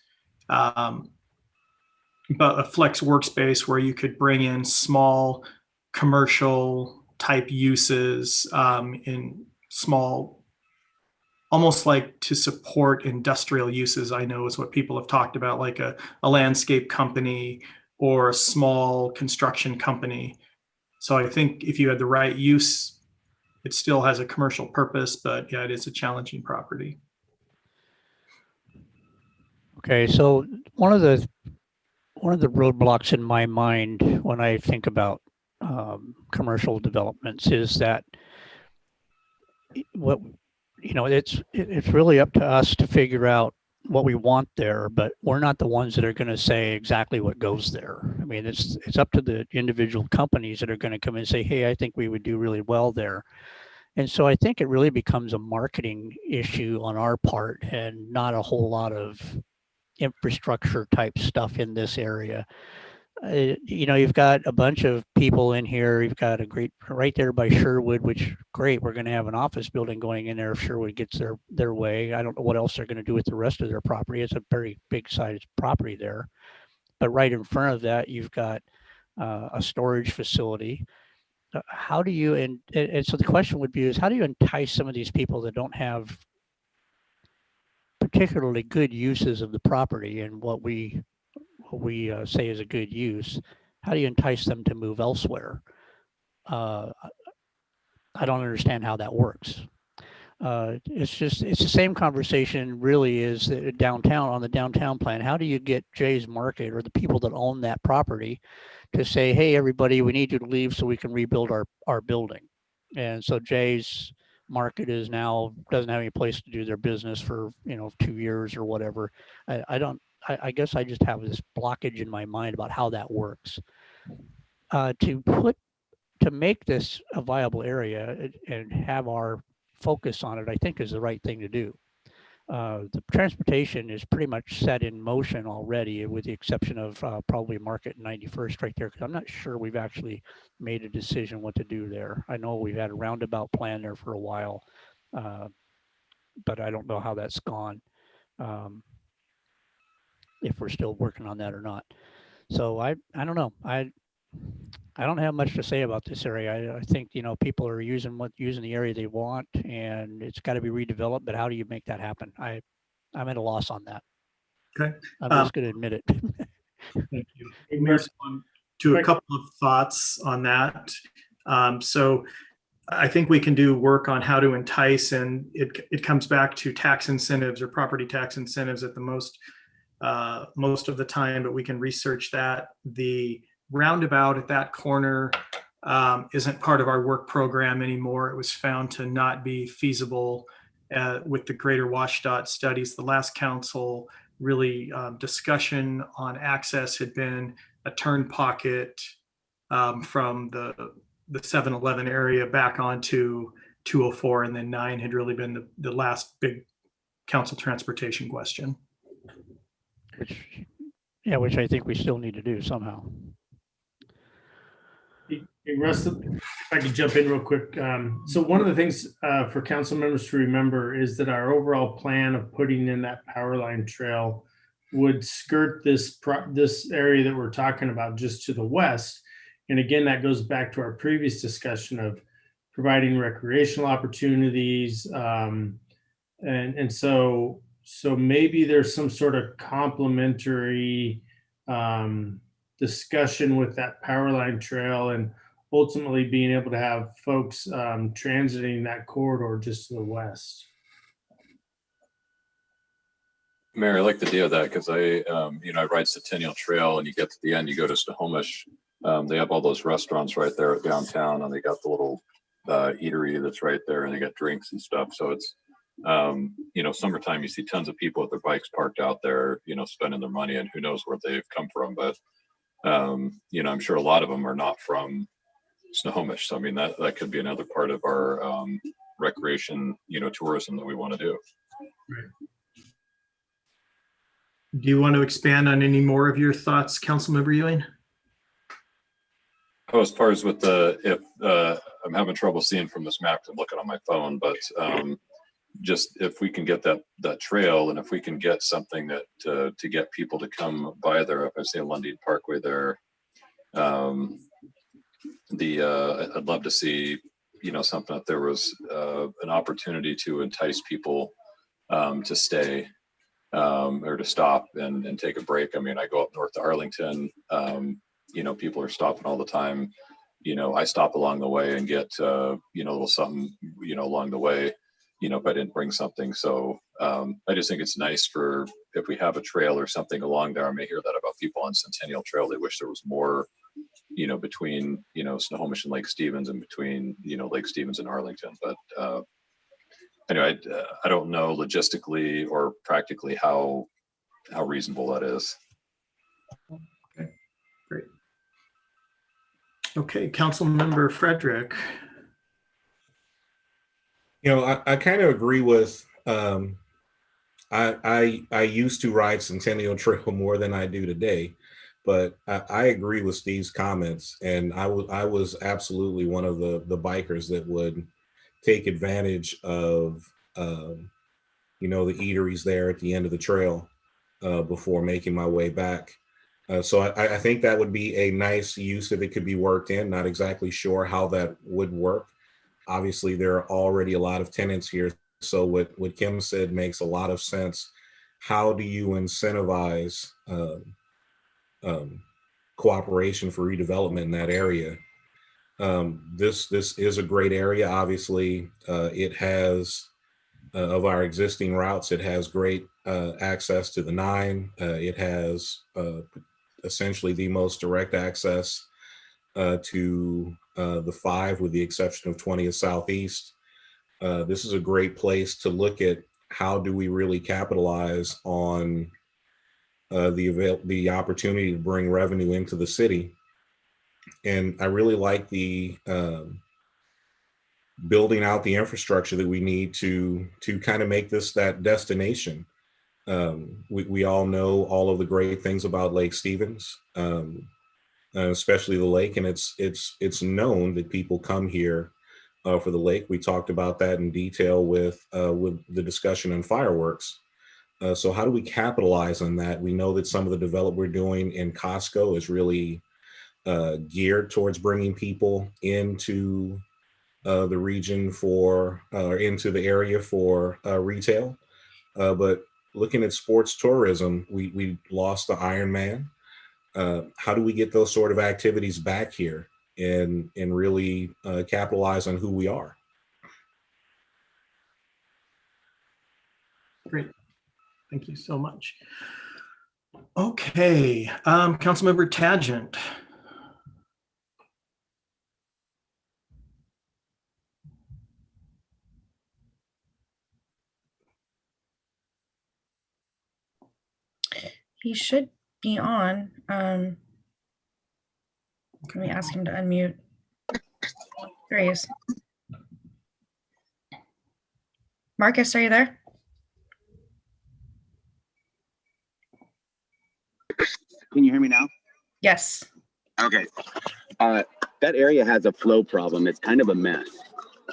But a flex workspace where you could bring in small commercial type uses in small, almost like to support industrial uses, I know is what people have talked about, like a landscape company or a small construction company. So I think if you had the right use, it still has a commercial purpose, but yeah, it is a challenging property. Okay, so one of the roadblocks in my mind when I think about commercial developments is that it's really up to us to figure out what we want there, but we're not the ones that are going to say exactly what goes there. I mean, it's up to the individual companies that are going to come and say, hey, I think we would do really well there. And so I think it really becomes a marketing issue on our part and not a whole lot of infrastructure type stuff in this area. you've got a bunch of people in here. You've got a great right there by Sherwood, which great. We're going to have an office building going in there if Sherwood gets their way. I don't know what else they're going to do with the rest of their property. It's a very big sized property there. But right in front of that, you've got a storage facility. How do you, and so the question would be is how do you entice some of these people that don't have particularly good uses of the property and what we say is a good use? How do you entice them to move elsewhere? I don't understand how that works. It's the same conversation really is downtown on the downtown plan. How do you get Jay's Market or the people that own that property to say, hey, everybody, we need you to leave so we can rebuild our building? And so Jay's Market is now doesn't have any place to do their business for 2 years or whatever. I guess I just have this blockage in my mind about how that works. To make this a viable area and have our focus on it, I think is the right thing to do. The transportation is pretty much set in motion already, with the exception of probably Market and 91st right there, because I'm not sure we've actually made a decision what to do there. I know we've had a roundabout plan there for a while, but I don't know how that's gone, if we're still working on that or not. So I don't know. I don't have much to say about this area. I think, people are using the area they want, and it's got to be redeveloped, but how do you make that happen? I'm at a loss on that. Okay. I'm just going to admit it. Thank you. Let me respond to a couple of thoughts on that. So I think we can do work on how to entice, and it comes back to tax incentives or property tax incentives at the most of the time, but we can research that. The roundabout at that corner isn't part of our work program anymore. It was found to not be feasible with the Greater WashDOT studies. The last council really discussion on access had been a turn pocket from the 7-Eleven area back onto 204, and then 9 had really been the last big council transportation question. Which I think we still need to do somehow. Hey, Russ, if I could jump in real quick. So one of the things for council members to remember is that our overall plan of putting in that power line trail would skirt this area that we're talking about just to the west. And again, that goes back to our previous discussion of providing recreational opportunities. And so maybe there's some sort of complementary discussion with that power line trail, and ultimately being able to have folks transiting that corridor just to the west. Mary, I like the idea of that because I ride Centennial Trail, and you get to the end, you go to Snohomish. They have all those restaurants right there at downtown, and they got the little eatery that's right there, and they got drinks and stuff. So it's, summertime, you see tons of people with their bikes parked out there, spending their money, and who knows where they've come from. But, I'm sure a lot of them are not from Snohomish. So, I mean, that could be another part of our recreation, tourism that we want to do. Right. Do you want to expand on any more of your thoughts, Councilmember Ewing? Oh, as far as with I'm having trouble seeing from this map. I'm looking on my phone, but just if we can get that trail, and if we can get something that to get people to come by there, if I say Lundin Parkway there, I'd love to see something that there was an opportunity to entice people to stay or to stop and take a break. I mean, I go up north to Arlington. People are stopping all the time. I stop along the way and get a little something along the way. If I didn't bring something. So I just think it's nice if we have a trail or something along there. I may hear that about people on Centennial Trail. They wish there was more, between, Snohomish and Lake Stevens, and between, Lake Stevens and Arlington. But anyway, I don't know logistically or practically how reasonable that is. Okay, great. Okay, Councilmember Frederick. I kind of agree with, I used to ride Centennial Trail more than I do today, But I agree with Steve's comments, and I was absolutely one of the bikers that would take advantage of the eateries there at the end of the trail before making my way back. So I think that would be a nice use if it could be worked in. Not exactly sure how that would work. Obviously, there are already a lot of tenants here. So what Kim said makes a lot of sense. How do you incentivize cooperation for redevelopment in that area? This is a great area. Obviously, it has of our existing routes, it has great access to the 9. It has essentially the most direct access to the 5, with the exception of 20th Southeast. This is a great place to look at how do we really capitalize on the opportunity to bring revenue into the city. And I really like the building out the infrastructure that we need to kind of make this that destination. We all know all of the great things about Lake Stevens, especially the lake, and it's known that people come here for the lake. We talked about that in detail with the discussion on fireworks. So how do we capitalize on that? We know that some of the development we're doing in Costco is really geared towards bringing people into the region into the area for retail. But looking at sports tourism, we lost the Ironman. How do we get those sort of activities back here and really capitalize on who we are? Great. Thank you so much. Okay, Councilmember Tangent. He should be on. Can we ask him to unmute? There he is. Marcus, are you there? Can you hear me now? Yes. Okay. That area has a flow problem. It's kind of a mess.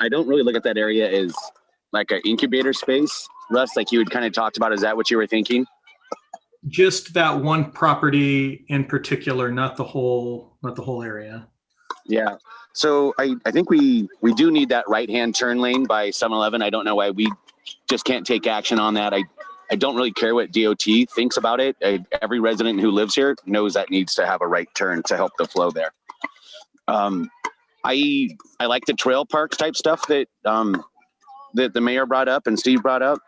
I don't really look at that area as like an incubator space. Russ, like you had kind of talked about, is that what you were thinking? Just that one property in particular, not the whole area. Yeah. So I think we do need that right-hand turn lane by 7-Eleven. I don't know why we just can't take action on that. I don't really care what DOT thinks about it. Every resident who lives here knows that needs to have a right turn to help the flow there. I like the trail parks type stuff that that the mayor brought up and Steve brought up,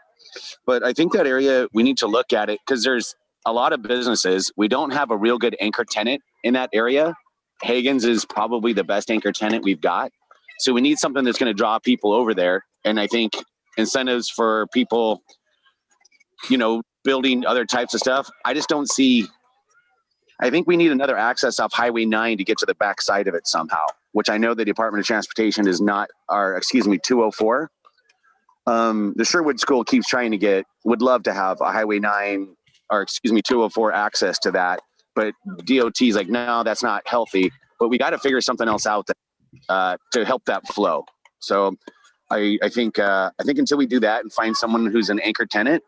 but I think that area we need to look at it because there's a lot of businesses. We don't have a real good anchor tenant in that area. Hagen's is probably the best anchor tenant we've got. So we need something that's going to draw people over there. And I think incentives for people, building other types of stuff. I just don't see, I think we need another access off Highway 9 to get to the back side of it somehow, which I know the Department of Transportation is not, 204. The Sherwood School keeps trying to would love to have a Highway 9 204 access to that. But DOT's like, no, that's not healthy. But we got to figure something else out to help that flow. So I think until we do that and find someone who's an anchor tenant,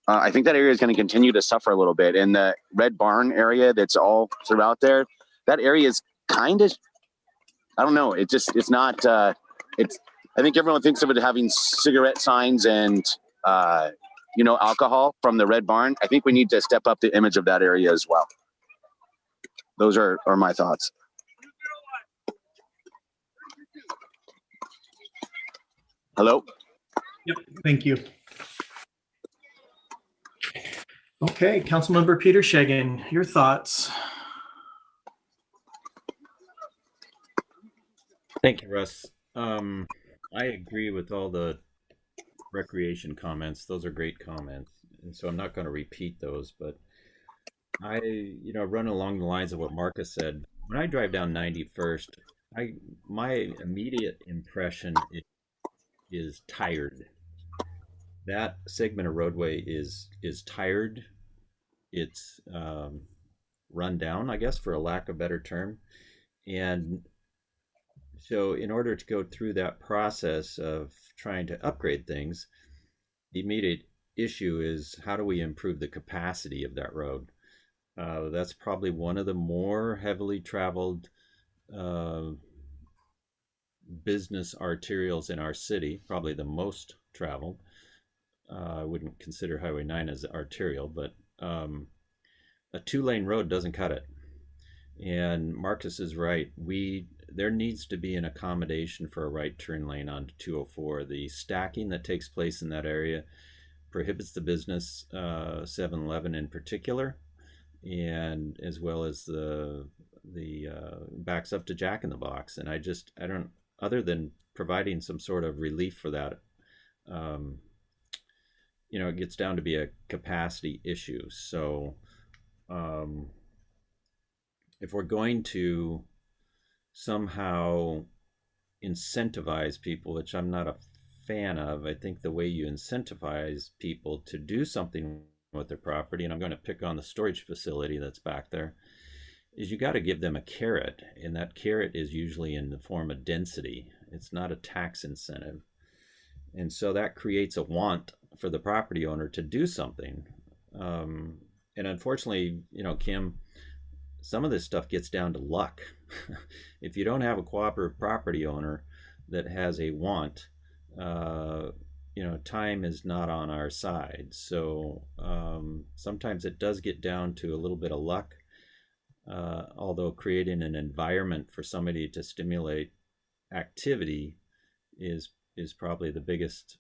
I think that area is going to continue to suffer a little bit. And the Red Barn area that's all throughout there, that area is kind of, I don't know. It's not, I think everyone thinks of it having cigarette signs and, alcohol from the Red Barn. I think we need to step up the image of that area as well. Those are my thoughts. Hello? Yep, thank you. Okay, Councilmember Peter Shagan, your thoughts. Thank you, Russ. I agree with all the recreation comments. Those are great comments. And so I'm not going to repeat those, but I, run along the lines of what Marcus said. When I drive down 91st, my immediate impression is tired. That segment of roadway is tired. It's run down, I guess, for a lack of a better term. And so in order to go through that process of trying to upgrade things, the immediate issue is how do we improve the capacity of that road? That's probably one of the more heavily traveled business arterials in our city, probably the most traveled. I wouldn't consider Highway 9 as arterial, but a 2-lane road doesn't cut it. And Marcus is right. There needs to be an accommodation for a right turn lane onto 204. The stacking that takes place in that area prohibits the business, 7-Eleven in particular, and as well as the backs up to Jack in the Box. And I don't, other than providing some sort of relief for that, it gets down to be a capacity issue. So if we're going to somehow incentivize people, which I'm not a fan of, I think the way you incentivize people to do something with their property, and I'm going to pick on the storage facility that's back there, is you got to give them a carrot, and that carrot is usually in the form of density. It's not a tax incentive. And so that creates a want for the property owner to do something. And unfortunately, Kim, some of this stuff gets down to luck. If you don't have a cooperative property owner that has a want, time is not on our side. So sometimes it does get down to a little bit of luck, although creating an environment for somebody to stimulate activity is probably the biggest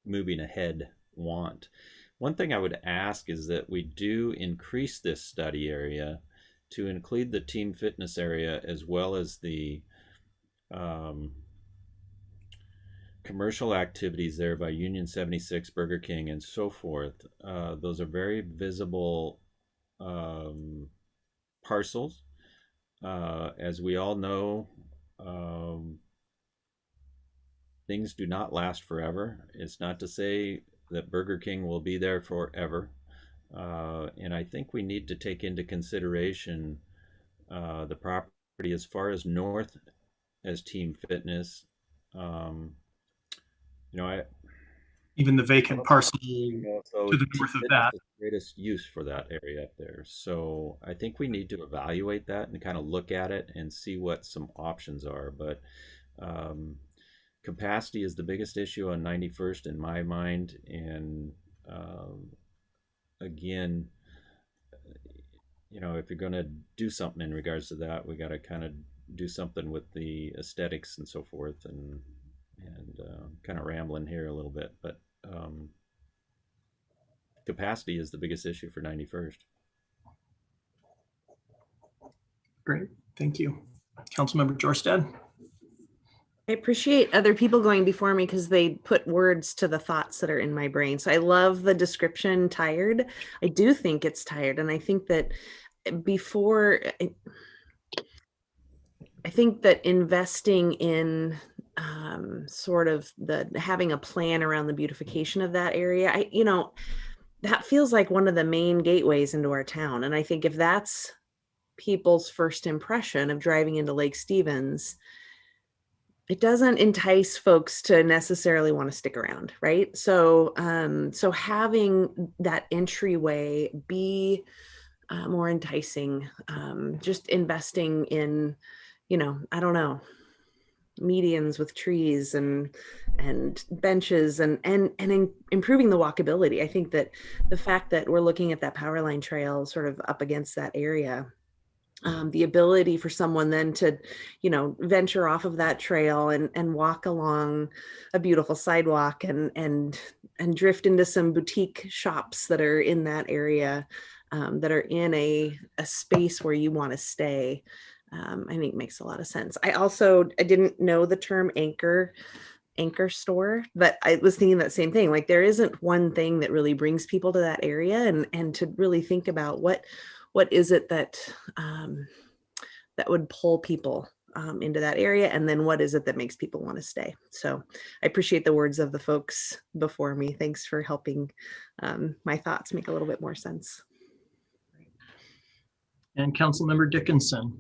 moving ahead want. One thing I would ask is that we do increase this study area to include the team fitness area as well as the commercial activities there by Union 76, Burger King, and so forth. Those are very visible parcels. As we all know, things do not last forever. It's not to say that Burger King will be there forever. And I think we need to take into consideration the property as far as north as team fitness. Even the vacant parcel to the north of that. The greatest use for that area up there. So I think we need to evaluate that and kind of look at it and see what some options are. But capacity is the biggest issue on 91st in my mind. And again, if you're going to do something in regards to that, we got to kind of do something with the aesthetics and so forth, and kind of rambling here a little bit, but capacity is the biggest issue for 91st. Great, thank you. Councilmember Jorstad. I appreciate other people going before me because they put words to the thoughts that are in my brain. So I love the description tired. I do think it's tired. And I think that investing in sort of having a plan around the beautification of that area, that feels like one of the main gateways into our town. And I think if that's people's first impression of driving into Lake Stevens, it doesn't entice folks to necessarily want to stick around, right? So, so having that entryway be more enticing, just investing in, I don't know, medians with trees and benches and improving the walkability. I think that the fact that we're looking at that power line trail sort of up against that area, the ability for someone then to, venture off of that trail and walk along a beautiful sidewalk and drift into some boutique shops that are in that area, that are in a space where you want to stay, I think makes a lot of sense. I didn't know the term anchor store, but I was thinking that same thing. Like there isn't one thing that really brings people to that area, and to really think about what is it that that would pull people into that area, and then what is it that makes people want to stay. So I appreciate the words of the folks before me. Thanks for helping my thoughts make a little bit more sense. And Councilmember Dickinson.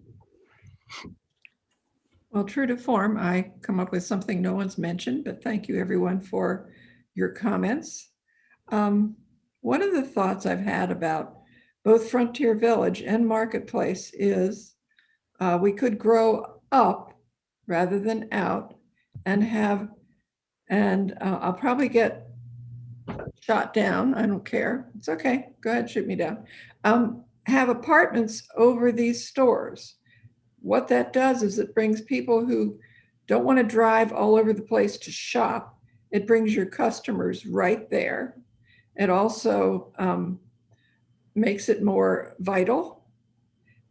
Well, true to form, I come up with something no one's mentioned, but thank you everyone for your comments. One of the thoughts I've had about both Frontier Village and Marketplace is we could grow up rather than out and I'll probably get shot down. I don't care. It's okay. Go ahead, shoot me down. Have apartments over these stores. What that does is it brings people who don't want to drive all over the place to shop. It brings your customers right there. It also makes it more vital.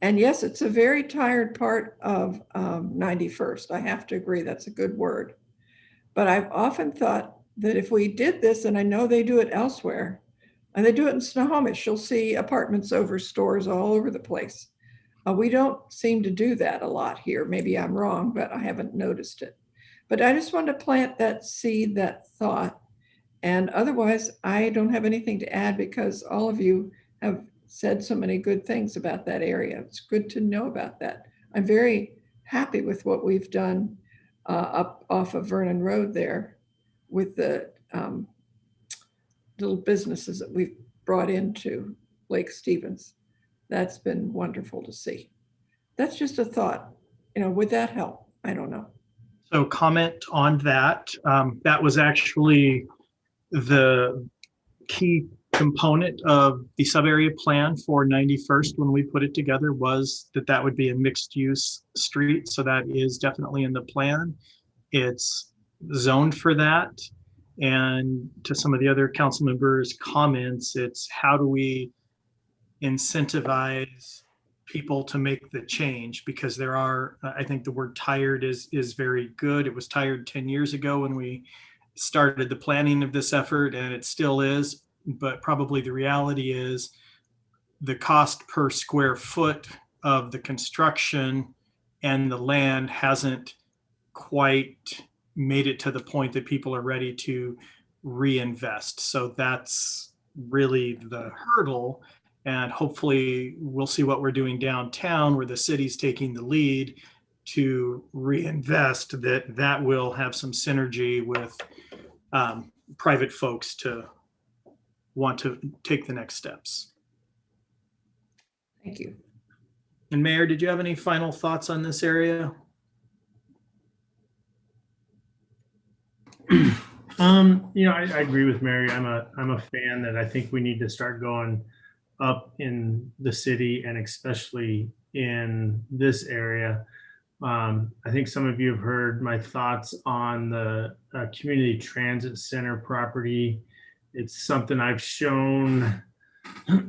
And yes, it's a very tired part of 91st. I have to agree, that's a good word. But I've often thought that if we did this, and I know they do it elsewhere, and they do it in Snohomish, you'll see apartments over stores all over the place. We don't seem to do that a lot here. Maybe I'm wrong, but I haven't noticed it. But I just wanted to plant that seed, that thought. And otherwise, I don't have anything to add because all of you have said so many good things about that area. It's good to know about that. I'm very happy with what we've done up off of Vernon Road there with the little businesses that we've brought into Lake Stevens. That's been wonderful to see. That's just a thought. Would that help? I don't know. So comment on that. That was actually the key component of the sub-area plan for 91st when we put it together, was that would be a mixed use street. So that is definitely in the plan. It's zoned for that. And to some of the other council members' comments, it's how do we incentivize people to make the change? Because there are, I think the word tired is very good. It was tired 10 years ago when we started the planning of this effort, and it still is, but probably the reality is the cost per square foot of the construction and the land hasn't quite made it to the point that people are ready to reinvest. So that's really the hurdle. And hopefully we'll see what we're doing downtown where the city's taking the lead to reinvest, that will have some synergy with private folks to want to take the next steps. Thank you. And Mayor, did you have any final thoughts on this area? I agree with Mary. I'm a fan that I think we need to start going up in the city and especially in this area. I think some of you have heard my thoughts on the community transit center property. It's something I've shown, I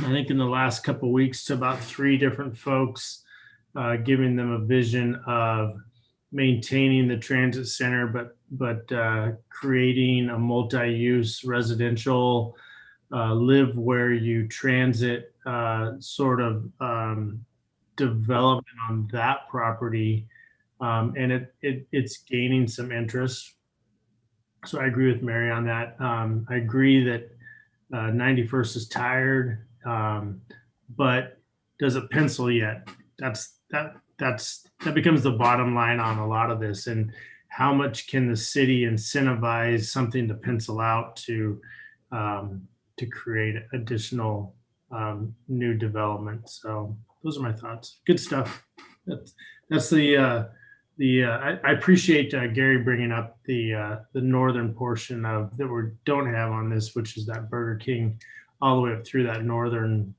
think in the last couple of weeks, to about 3 different folks, giving them a vision of maintaining the transit center, but creating a multi-use residential live where you transit sort of development on that property, and it's gaining some interest. So I agree with Mary on that. I agree that 91st is tired, but does it pencil yet? That becomes the bottom line on a lot of this. And how much can the city incentivize something to pencil out to create additional new development? So those are my thoughts. Good stuff. That's I appreciate Gary bringing up the northern portion of that we don't have on this, which is that Burger King all the way up through that northern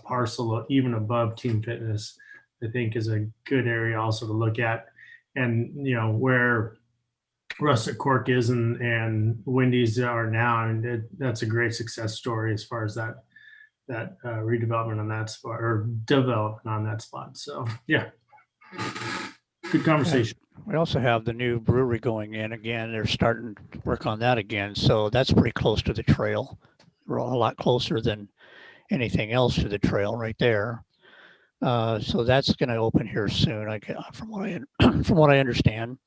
parcel, even above Team Fitness. I think is a good area also to look at. And where Rustic Cork is and Wendy's are now, and that's a great success story as far as that redevelopment on that spot, or development on that spot. So yeah, good conversation. We also have the new brewery going in again. They're starting to work on that again. So that's pretty close to the trail. We're a lot closer than anything else to the trail right there. So that's going to open here soon, from what I understand.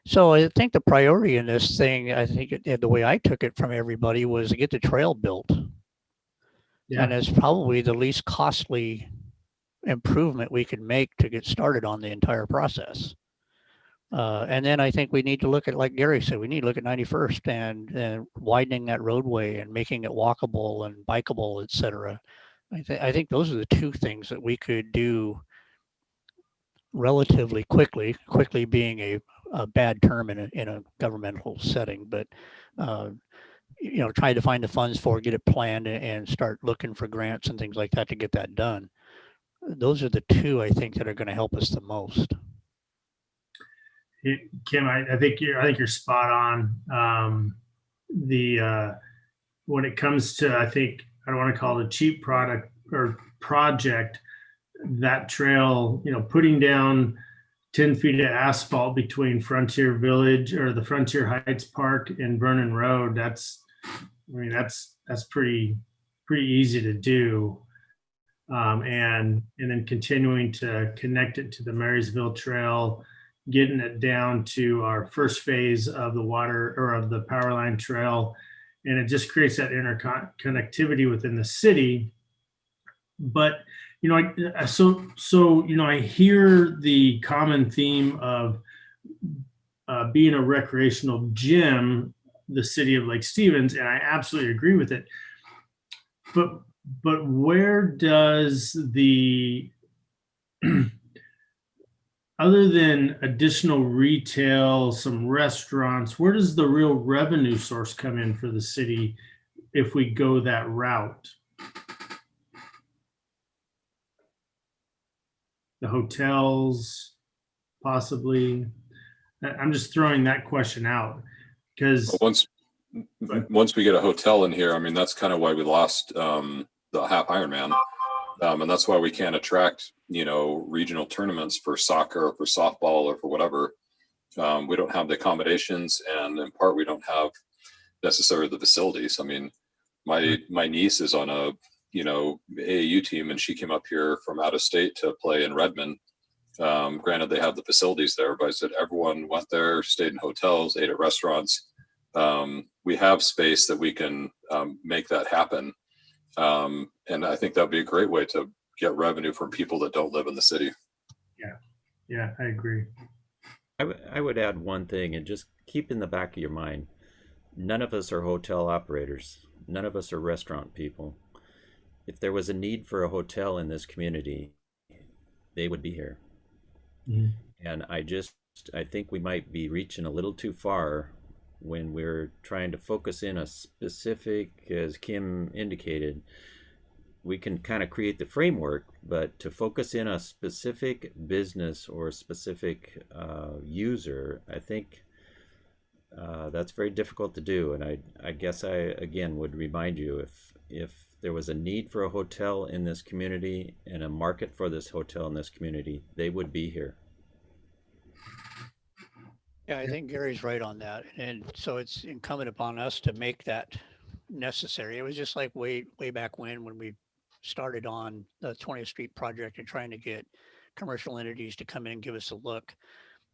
So I think the priority in this thing, I think the way I took it from everybody, was to get the trail built. Yeah. And it's probably the least costly improvement we can make to get started on the entire process. And then I think we need to look at, like Gary said, we need to look at 91st and widening that roadway and making it walkable and bikeable, et cetera. I think those are the two things that we could do relatively quickly, quickly being a bad term in a governmental setting, but try to find the funds for, get it planned and start looking for grants and things like that to get that done. Those are the two I think that are going to help us the most. Kim, I think you're spot on. When it comes to, I think, I don't want to call it a cheap product or project, that trail, putting down 10 feet of asphalt between Frontier Village or the Frontier Heights Park and Vernon Road, that's pretty easy to do. And then continuing to connect it to the Marysville Trail, getting it down to our first phase of the water or of the power line trail. And it just creates that interconnectivity within the city. But, I hear the common theme of being a recreational gym, the city of Lake Stevens, and I absolutely agree with it. But where does the other than additional retail, some restaurants, where does the real revenue source come in for the city if we go that route? The hotels, possibly. I'm just throwing that question out because once we get a hotel in here, I mean, that's kind of why we lost the half Ironman. And that's why we can't attract, regional tournaments for soccer or for softball or for whatever. We don't have the accommodations, and in part, we don't have necessarily the facilities. I mean, my niece is on a, AAU team, and she came up here from out of state to play in Redmond. Granted, they have the facilities there, but I said everyone went there, stayed in hotels, ate at restaurants. We have space that we can make that happen. And I think that'd be a great way to get revenue from people that don't live in the city. Yeah, I agree. I would add one thing, and just keep in the back of your mind, none of us are hotel operators. None of us are restaurant people. If there was a need for a hotel in this community, they would be here. Mm-hmm. And I think we might be reaching a little too far when we're trying to focus in a specific, as Kim indicated. We can kind of create the framework, but to focus in a specific business or a specific user, I think that's very difficult to do. And I guess I, again, would remind you, if there was a need for a hotel in this community and a market for this hotel in this community, they would be here. Yeah, I think Gary's right on that. And so it's incumbent upon us to make that necessary. It was just like way back when we started on the 20th Street project and trying to get commercial entities to come in and give us a look.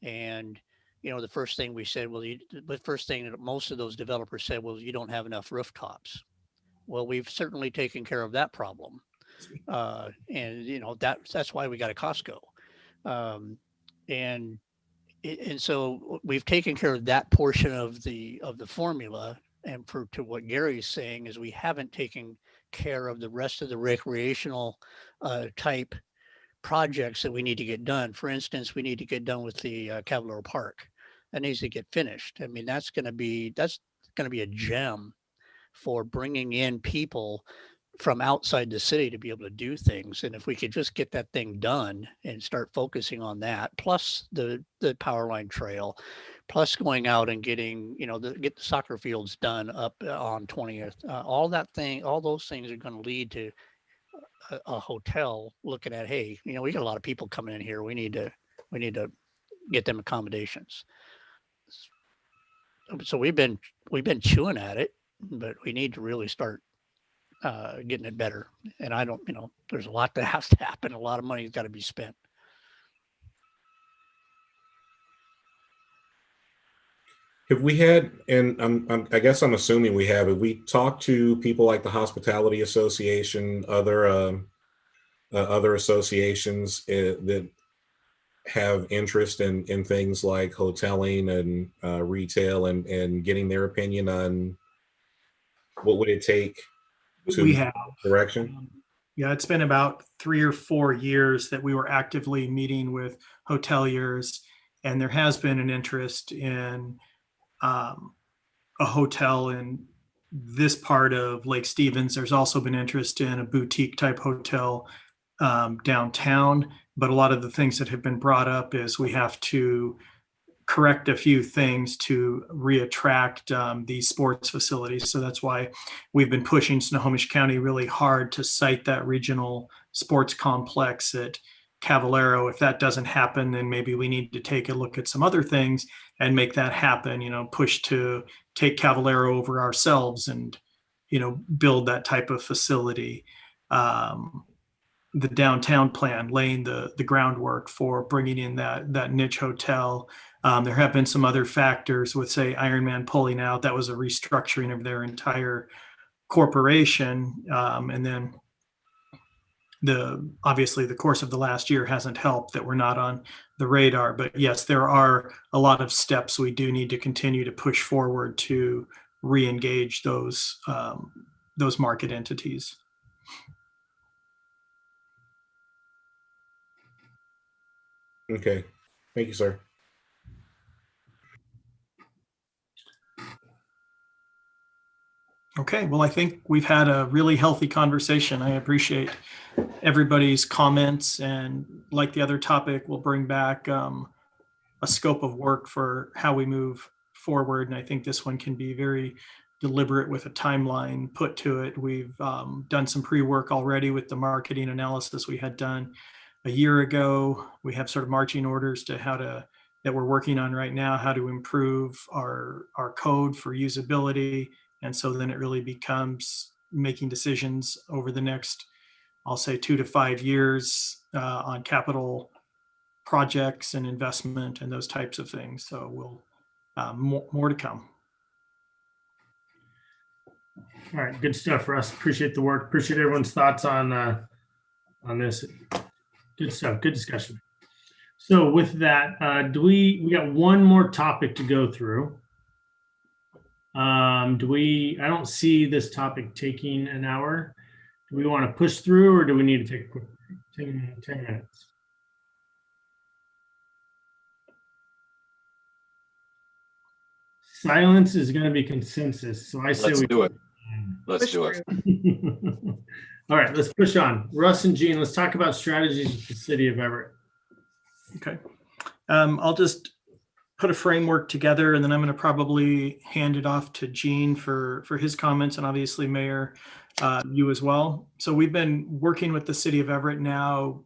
And, the first thing we said, the first thing that most of those developers said was, you don't have enough rooftops. Well, we've certainly taken care of that problem. And, that's why we got a Costco. And so we've taken care of that portion of the formula. And to what Gary's saying is we haven't taken care of the rest of the recreational type projects that we need to get done. For instance, we need to get done with the Cavalier Park. That needs to get finished. I mean, that's going to be a gem for bringing in people from outside the city to be able to do things. And if we could just get that thing done and start focusing on that, plus the power line trail, plus going out and getting, get the soccer fields done up on 20th, all those things are going to lead to a hotel looking at, hey, we got a lot of people coming in here. We need to get them accommodations. So we've been chewing at it, but we need to really start getting it better. And there's a lot that has to happen. A lot of money's got to be spent. Have we had, and I guess I'm assuming we have, we talked to people like the Hospitality Association, other other associations that have interest in things like hoteling and retail and getting their opinion on what would it take to We have. direction? Yeah, it's been about 3 or 4 years that we were actively meeting with hoteliers, and there has been an interest in a hotel in this part of Lake Stevens. There's also been interest in a boutique type hotel downtown, but a lot of the things that have been brought up is we have to correct a few things to reattract these sports facilities. So that's why we've been pushing Snohomish County really hard to site that regional sports complex at Cavallaro. If that doesn't happen, then maybe we need to take a look at some other things and make that happen, push to take Cavallaro over ourselves and, build that type of facility. The downtown plan, laying the groundwork for bringing in that niche hotel. There have been some other factors with, say, Ironman pulling out. That was a restructuring of their entire corporation. And then obviously the course of the last year hasn't helped that we're not on the radar. But yes, there are a lot of steps we do need to continue to push forward to re-engage those market entities. Okay, thank you, sir. Okay, well, I think we've had a really healthy conversation. I appreciate everybody's comments, and like the other topic, we'll bring back a scope of work for how we move forward. And I think this one can be very deliberate with a timeline put to it. We've done some pre-work already with the marketing analysis we had done a year ago. We have sort of marching orders to that we're working on right now, how to improve our code for usability. And so then it really becomes making decisions over the next, I'll say 2 to 5 years on capital projects and investment and those types of things. So we'll more to come. All right, good stuff, Russ. Appreciate the work. Appreciate everyone's thoughts on this. Good stuff. Good discussion. So with that, we got one more topic to go through. I don't see this topic taking an hour. Do we want to push through, or do we need to take a quick 10 minutes? Silence is going to be consensus. So I say Let's do it. Let's do it. All right, let's push on. Russ and Gene, let's talk about strategies with the city of Everett. Okay. I'll just put a framework together, and then I'm going to probably hand it off to Gene for his comments, and obviously Mayor, you as well. So we've been working with the city of Everett now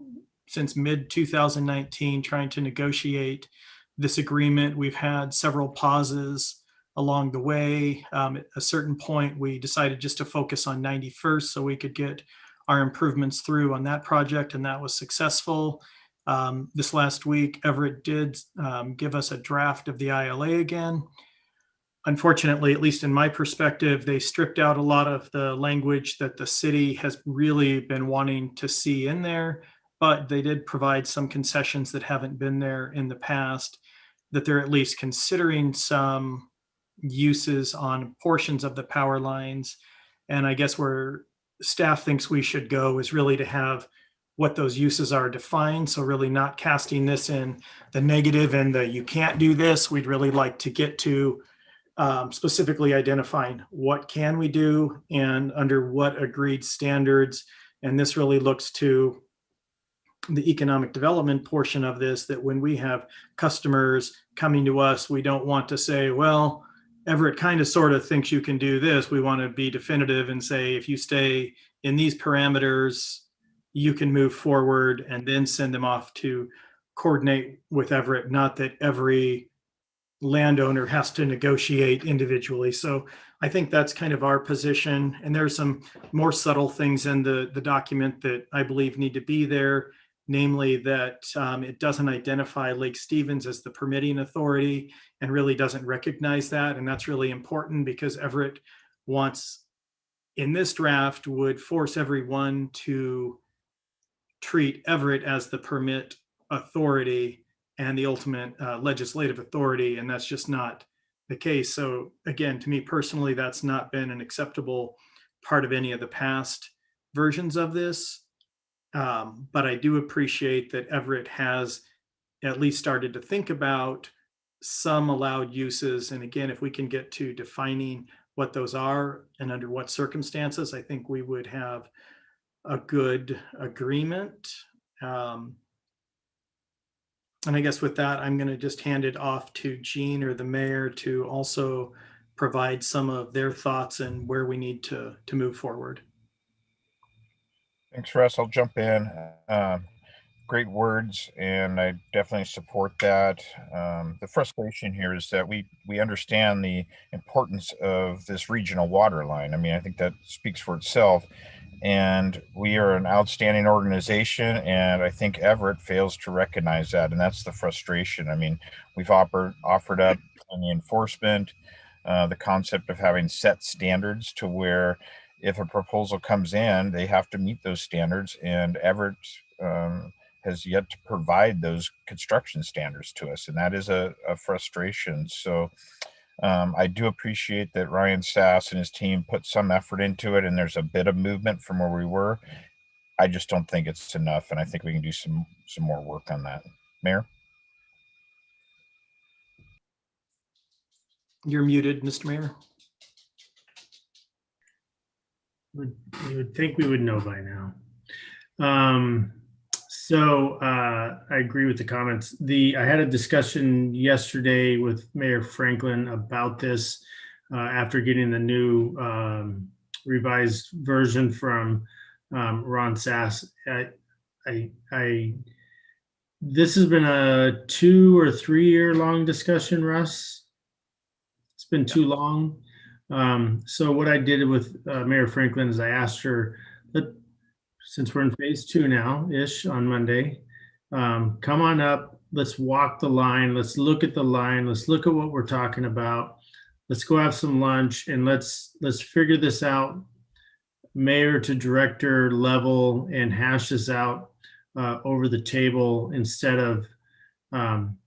since mid-2019, trying to negotiate this agreement. We've had several pauses along the way. At a certain point, we decided just to focus on 91st so we could get our improvements through on that project, and that was successful. This last week, Everett did give us a draft of the ILA again. Unfortunately, at least in my perspective, they stripped out a lot of the language that the city has really been wanting to see in there, but they did provide some concessions that haven't been there in the past, that they're at least considering some uses on portions of the power lines. And I guess where staff thinks we should go is really to have what those uses are defined. So really not casting this in the negative and the you can't do this. We'd really like to get to specifically identifying what can we do and under what agreed standards. And this really looks to the economic development portion of this, that when we have customers coming to us, we don't want to say, well, Everett kind of sort of thinks you can do this. We want to be definitive and say, if you stay in these parameters, you can move forward, and then send them off to coordinate with Everett, not that every landowner has to negotiate individually. So I think that's kind of our position. And there's some more subtle things in the document that I believe need to be there, namely that it doesn't identify Lake Stevens as the permitting authority and really doesn't recognize that. And that's really important because Everett wants, in this draft, would force everyone to treat Everett as the permit authority and the ultimate legislative authority, and that's just not the case. So again, to me personally, that's not been an acceptable part of any of the past versions of this. But I do appreciate that Everett has at least started to think about some allowed uses. And again, if we can get to defining what those are and under what circumstances, I think we would have a good agreement. And I guess with that, I'm going to just hand it off to Jean or the mayor to also provide some of their thoughts and where we need to move forward. Thanks, Russ. I'll jump in. Great words, and I definitely support that. The frustration here is that we understand the importance of this regional water line. I mean, I think that speaks for itself. And we are an outstanding organization, and I think Everett fails to recognize that, and that's the frustration. I mean, we've offered up on the enforcement, the concept of having set standards to where if a proposal comes in, they have to meet those standards, and Everett has yet to provide those construction standards to us, and that is a frustration. So I do appreciate that Ryan Sass and his team put some effort into it, and there's a bit of movement from where we were. I just don't think it's enough, and I think we can do some more work on that. Mayor? You're muted, Mr. Mayor. You would think we would know by now. So I agree with the comments. I had a discussion yesterday with Mayor Franklin about this after getting the new revised version from Ron Sass. This has been a 2 or 3 year long discussion, Russ. It's been too long. So what I did with Mayor Franklin is I asked her, since we're in phase 2 now-ish on Monday, come on up, let's walk the line, let's look at the line, let's look at what we're talking about, let's go have some lunch, and let's figure this out mayor to director level and hash this out over the table instead of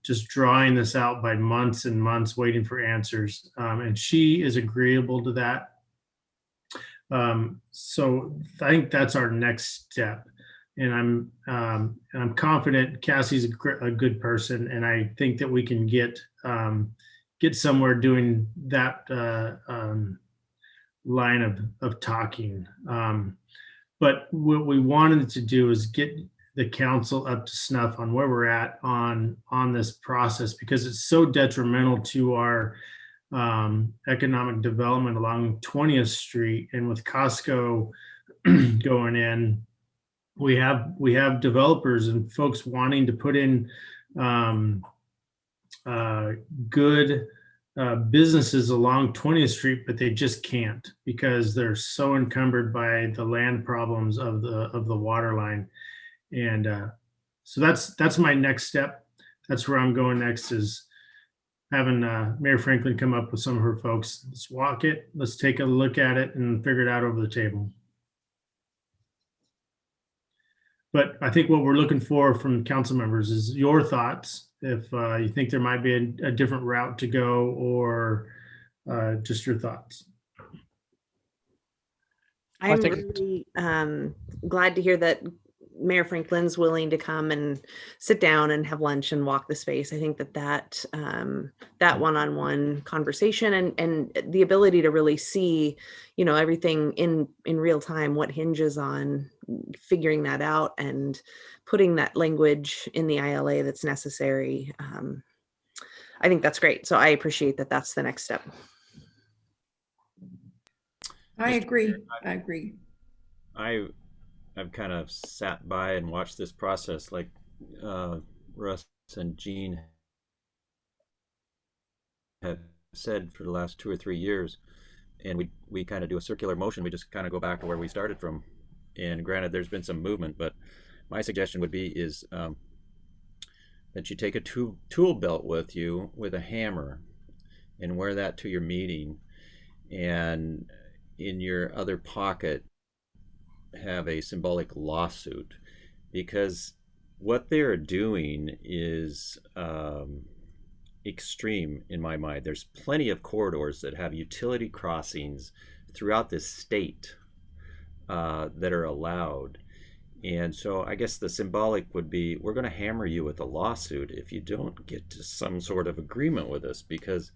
just drawing this out by months and months waiting for answers. And she is agreeable to that. So I think that's our next step, and I'm confident Cassie's a good person, and I think that we can get somewhere doing that line of talking. But what we wanted to do is get the council up to snuff on where we're at on this process, because it's so detrimental to our economic development along 20th Street, and with Costco going in, we have developers and folks wanting to put in good businesses along 20th Street, but they just can't because they're so encumbered by the land problems of the water line. And so that's my next step. That's where I'm going next, is having Mayor Franklin come up with some of her folks. Let's walk it, let's take a look at it and figure it out over the table. But I think what we're looking for from council members is your thoughts. If you think there might be a different route to go, or just your thoughts. I'm really glad to hear that Mayor Franklin's willing to come and sit down and have lunch and walk the space. I think that one-on-one conversation and the ability to really see, everything in real time, what hinges on figuring that out and putting that language in the ILA that's necessary. I think that's great. So I appreciate that that's the next step. I agree. I've kind of sat by and watched this process, like Russ and Jean have said, for the last 2 or 3 years, and we kind of do a circular motion. We just kind of go back to where we started from. And granted, there's been some movement, but my suggestion would be is that you take a tool belt with you with a hammer and wear that to your meeting, and in your other pocket have a symbolic lawsuit, because what they're doing is extreme in my mind. There's plenty of corridors that have utility crossings throughout this state that are allowed. And so I guess the symbolic would be, we're going to hammer you with a lawsuit if you don't get to some sort of agreement with us, because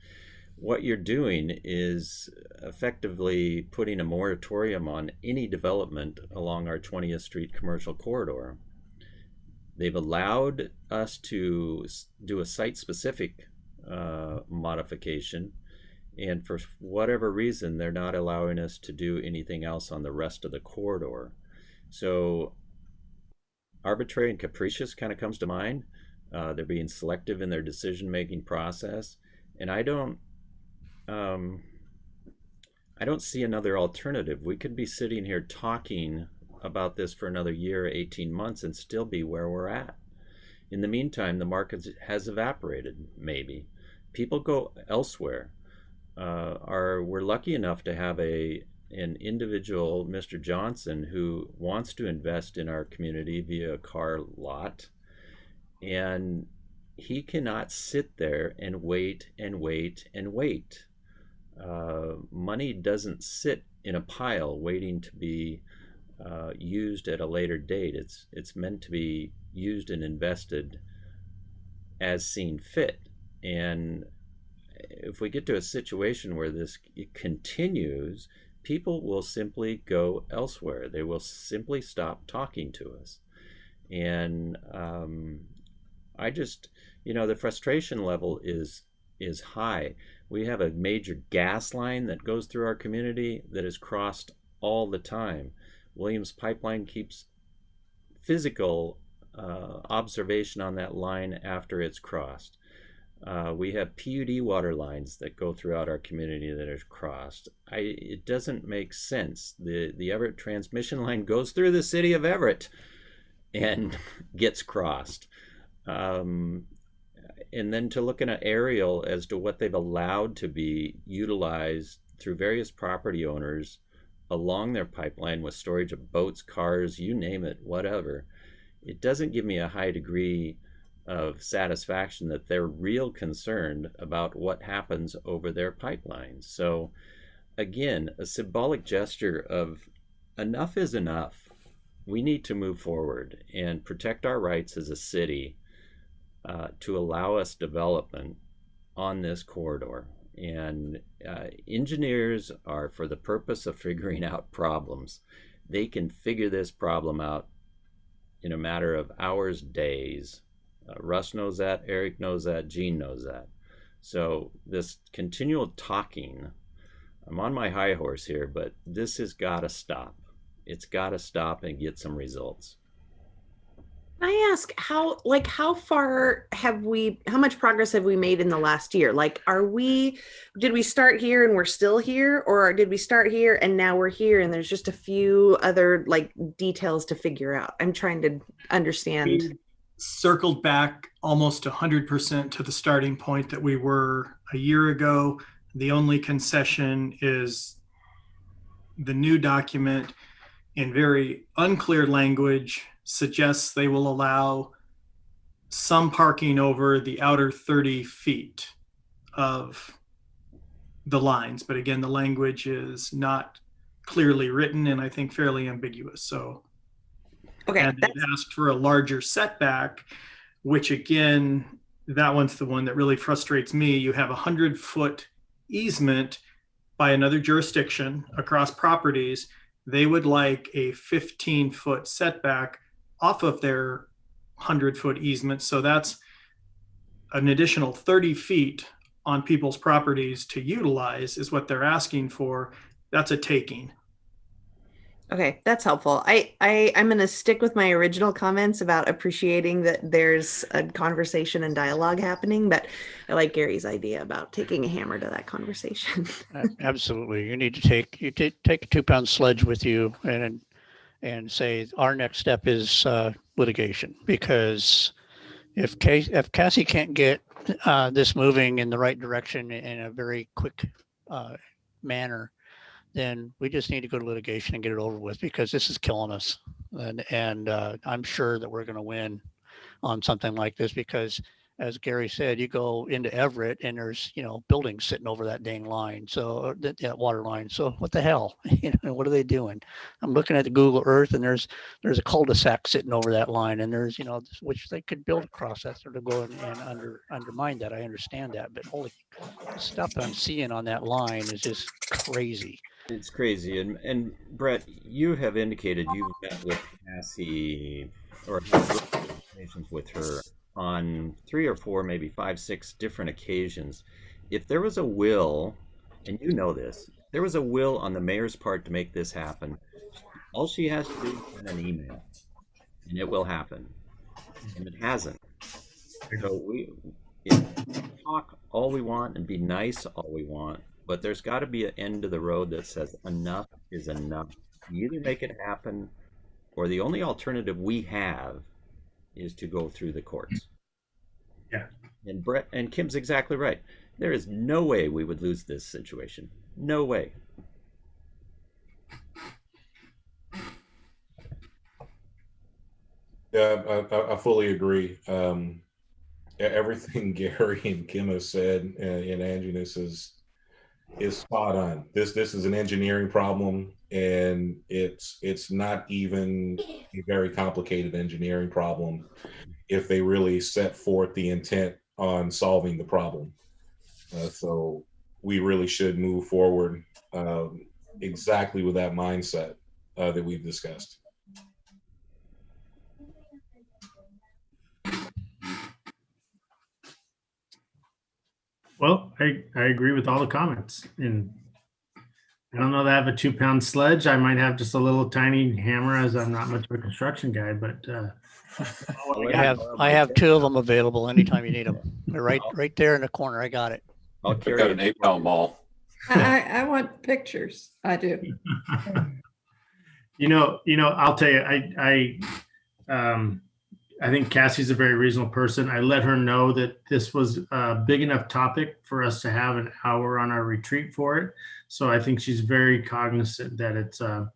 what you're doing is effectively putting a moratorium on any development along our 20th Street commercial corridor. They've allowed us to do a site-specific modification, and for whatever reason, they're not allowing us to do anything else on the rest of the corridor. So arbitrary and capricious kind of comes to mind. They're being selective in their decision-making process, and I don't see another alternative. We could be sitting here talking about this for another year, 18 months, and still be where we're at. In the meantime, the market has evaporated, maybe. People go elsewhere. We're lucky enough to have an individual, Mr. Johnson, who wants to invest in our community via a car lot, and he cannot sit there and wait and wait and wait. Money doesn't sit in a pile waiting to be used at a later date. It's meant to be used and invested as seen fit. And if we get to a situation where this continues, people will simply go elsewhere. They will simply stop talking to us. And I just, the frustration level is high. We have a major gas line that goes through our community that is crossed all the time. Williams Pipeline keeps physical observation on that line after it's crossed. We have PUD water lines that go throughout our community that are crossed. It doesn't make sense. The Everett transmission line goes through the city of Everett and gets crossed. And then to look at an aerial as to what they've allowed to be utilized through various property owners along their pipeline with storage of boats, cars, you name it, whatever, it doesn't give me a high degree of satisfaction that they're real concerned about what happens over their pipelines. So again, a symbolic gesture of enough is enough. We need to move forward and protect our rights as a city to allow us development on this corridor. And engineers are for the purpose of figuring out problems. They can figure this problem out in a matter of hours, days. Russ knows that, Eric knows that, Gene knows that. So this continual talking, I'm on my high horse here, but this has got to stop. It's got to stop and get some results. Can I ask how much progress have we made in the last year? Like, did we start here and we're still here, or did we start here and now we're here and there's just a few other details to figure out? I'm trying to understand. We circled back almost 100% to the starting point that we were a year ago. The only concession is the new document in very unclear language suggests they will allow some parking over the outer 30 feet of the lines. But again, the language is not clearly written and I think fairly ambiguous. So, okay, and they asked for a larger setback, which again, that one's the one that really frustrates me. You have a 100-foot easement by another jurisdiction across properties. They would like a 15-foot setback off of their 100-foot easement. So that's an additional 30 feet on people's properties to utilize is what they're asking for. That's a taking. Okay, that's helpful. I'm going to stick with my original comments about appreciating that there's a conversation and dialogue happening, but I like Gary's idea about taking a hammer to that conversation. Absolutely. You need to take a 2-pound sledge with you and say our next step is litigation, because if Cassie can't get this moving in the right direction in a very quick manner, then we just need to go to litigation and get it over with, because this is killing us. and I'm sure that we're going to win on something like this because, as Gary said, you go into Everett and there's, buildings sitting over that dang line. So that water line. So what the hell? What are they doing? I'm looking at the Google Earth and there's a cul-de-sac sitting over that line, and there's, which they could build across that sort of go and undermine that. I understand that, but holy stuff I'm seeing on that line is just crazy. It's crazy. And Brett, you have indicated you've met with Cassie or had conversations with her on 3 or 4, maybe 5, 6 different occasions. If there was a will, and you know this, there was a will on the mayor's part to make this happen, all she has to do is send an email and it will happen. And it hasn't. So we talk all we want and be nice all we want, but there's got to be an end to the road that says enough is enough. You either make it happen, or the only alternative we have is to go through the courts. Yeah. And Brett and Kim's exactly right. There is no way we would lose this situation. No way. Yeah, I fully agree. Everything Gary and Kim have said in Anginus is spot on. This is an engineering problem, and it's not even a very complicated engineering problem if they really set forth the intent on solving the problem. So we really should move forward exactly with that mindset that we've discussed. Well, I agree with all the comments, and I don't know that I have a 2-pound sledge. I might have just a little tiny hammer, as I'm not much of a construction guy, but I have 2 of them available anytime you need them. They're right there in the corner. I got it. I'll carry an 8-pound maul. I want pictures. I do. I'll tell you, I think Cassie's a very reasonable person. I let her know that this was a big enough topic for us to have an hour on our retreat for it. So I think she's very cognizant that it's a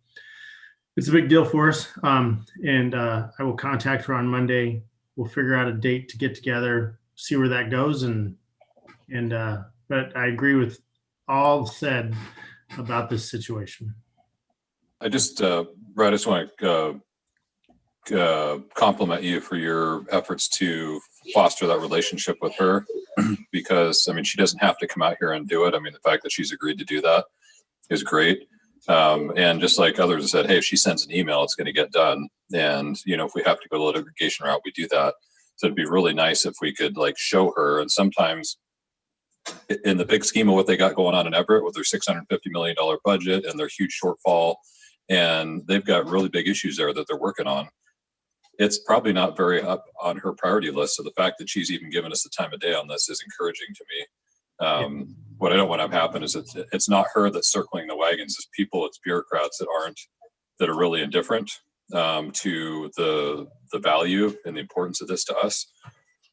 big deal for us. And I will contact her on Monday. We'll figure out a date to get together, see where that goes. But I agree with all said about this situation. I just, Brett, I just want to compliment you for your efforts to foster that relationship with her, because she doesn't have to come out here and do it. The fact that she's agreed to do that is great. And just like others have said, hey, if she sends an email, it's going to get done. And if we have to go the litigation route, we do that. So it'd be really nice if we could show her. And sometimes in the big scheme of what they got going on in Everett with their $650 million budget and their huge shortfall, and they've got really big issues there that they're working on, it's probably not very up on her priority list. So the fact that she's even given us the time of day on this is encouraging to me. What I don't want to have happen is it's not her that's circling the wagons. It's people, it's bureaucrats that are really indifferent to the value and the importance of this to us.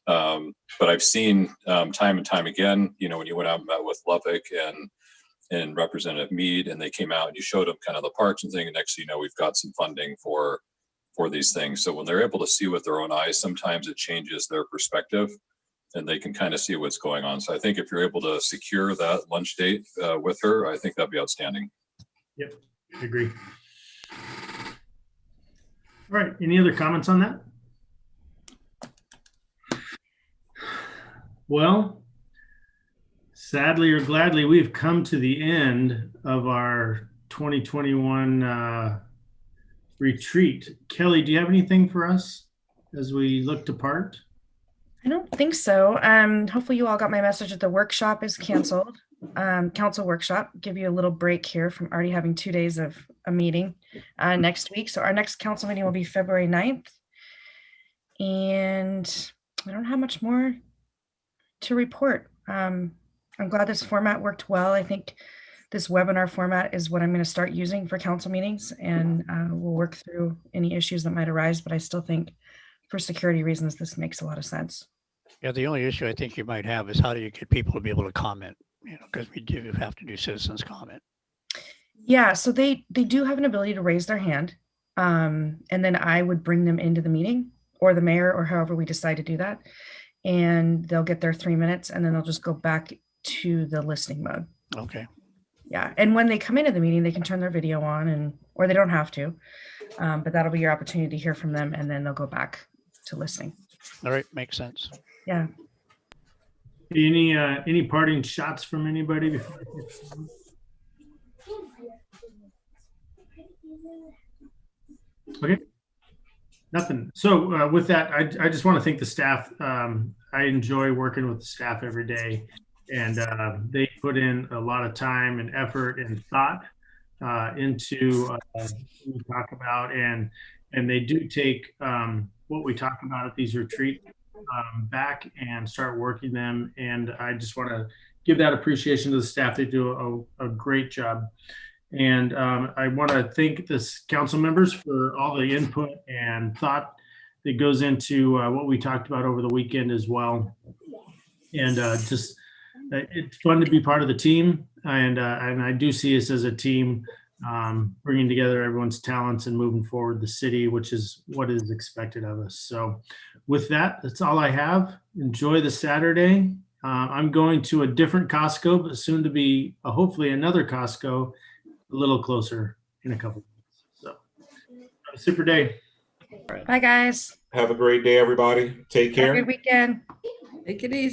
But I've seen time and time again, when you went out and met with Lubbock and Representative Mead, and they came out and you showed them kind of the parks and thing, and next thing you know, we've got some funding for these things. So when they're able to see with their own eyes, sometimes it changes their perspective and they can kind of see what's going on. So I think if you're able to secure that lunch date with her, I think that'd be outstanding. Yep, I agree. All right, any other comments on that? Well, sadly or gladly, we've come to the end of our 2021 retreat. Kelly, do you have anything for us as we look to part? I don't think so. Hopefully you all got my message that the workshop is canceled. Council workshop, give you a little break here from already having 2 days of a meeting next week. So our next council meeting will be February 9th. And I don't have much more to report. I'm glad this format worked well. I think this webinar format is what I'm going to start using for council meetings, and we'll work through any issues that might arise. But I still think for security reasons, this makes a lot of sense. Yeah, the only issue I think you might have is how do you get people to be able to comment, because we do have to do citizens comment. Yeah, so they do have an ability to raise their hand. And then I would bring them into the meeting, or the mayor, or however we decide to do that. And they'll get their 3 minutes, and then they'll just go back to the listening mode. Okay. Yeah. And when they come into the meeting, they can turn their video on, or they don't have to. But that'll be your opportunity to hear from them, and then they'll go back to listening. All right. Makes sense. Yeah. Any parting shots from anybody before I get Okay. Nothing. So with that, I just want to thank the staff. I enjoy working with the staff every day, and they put in a lot of time and effort and thought into what we talk about, and they do take what we talk about at these retreats back and start working them. And I just want to give that appreciation to the staff. They do a great job. And I want to thank this council members for all the input and thought that goes into what we talked about over the weekend as well. And just it's fun to be part of the team. And I do see us as a team bringing together everyone's talents and moving forward the city, which is what is expected of us. So with that, that's all I have. Enjoy the Saturday. I'm going to a different Costco, but soon to be hopefully another Costco a little closer in a couple of months. So have a super day. Bye, guys. Have a great day, everybody. Take care. Have a good weekend. Take it easy.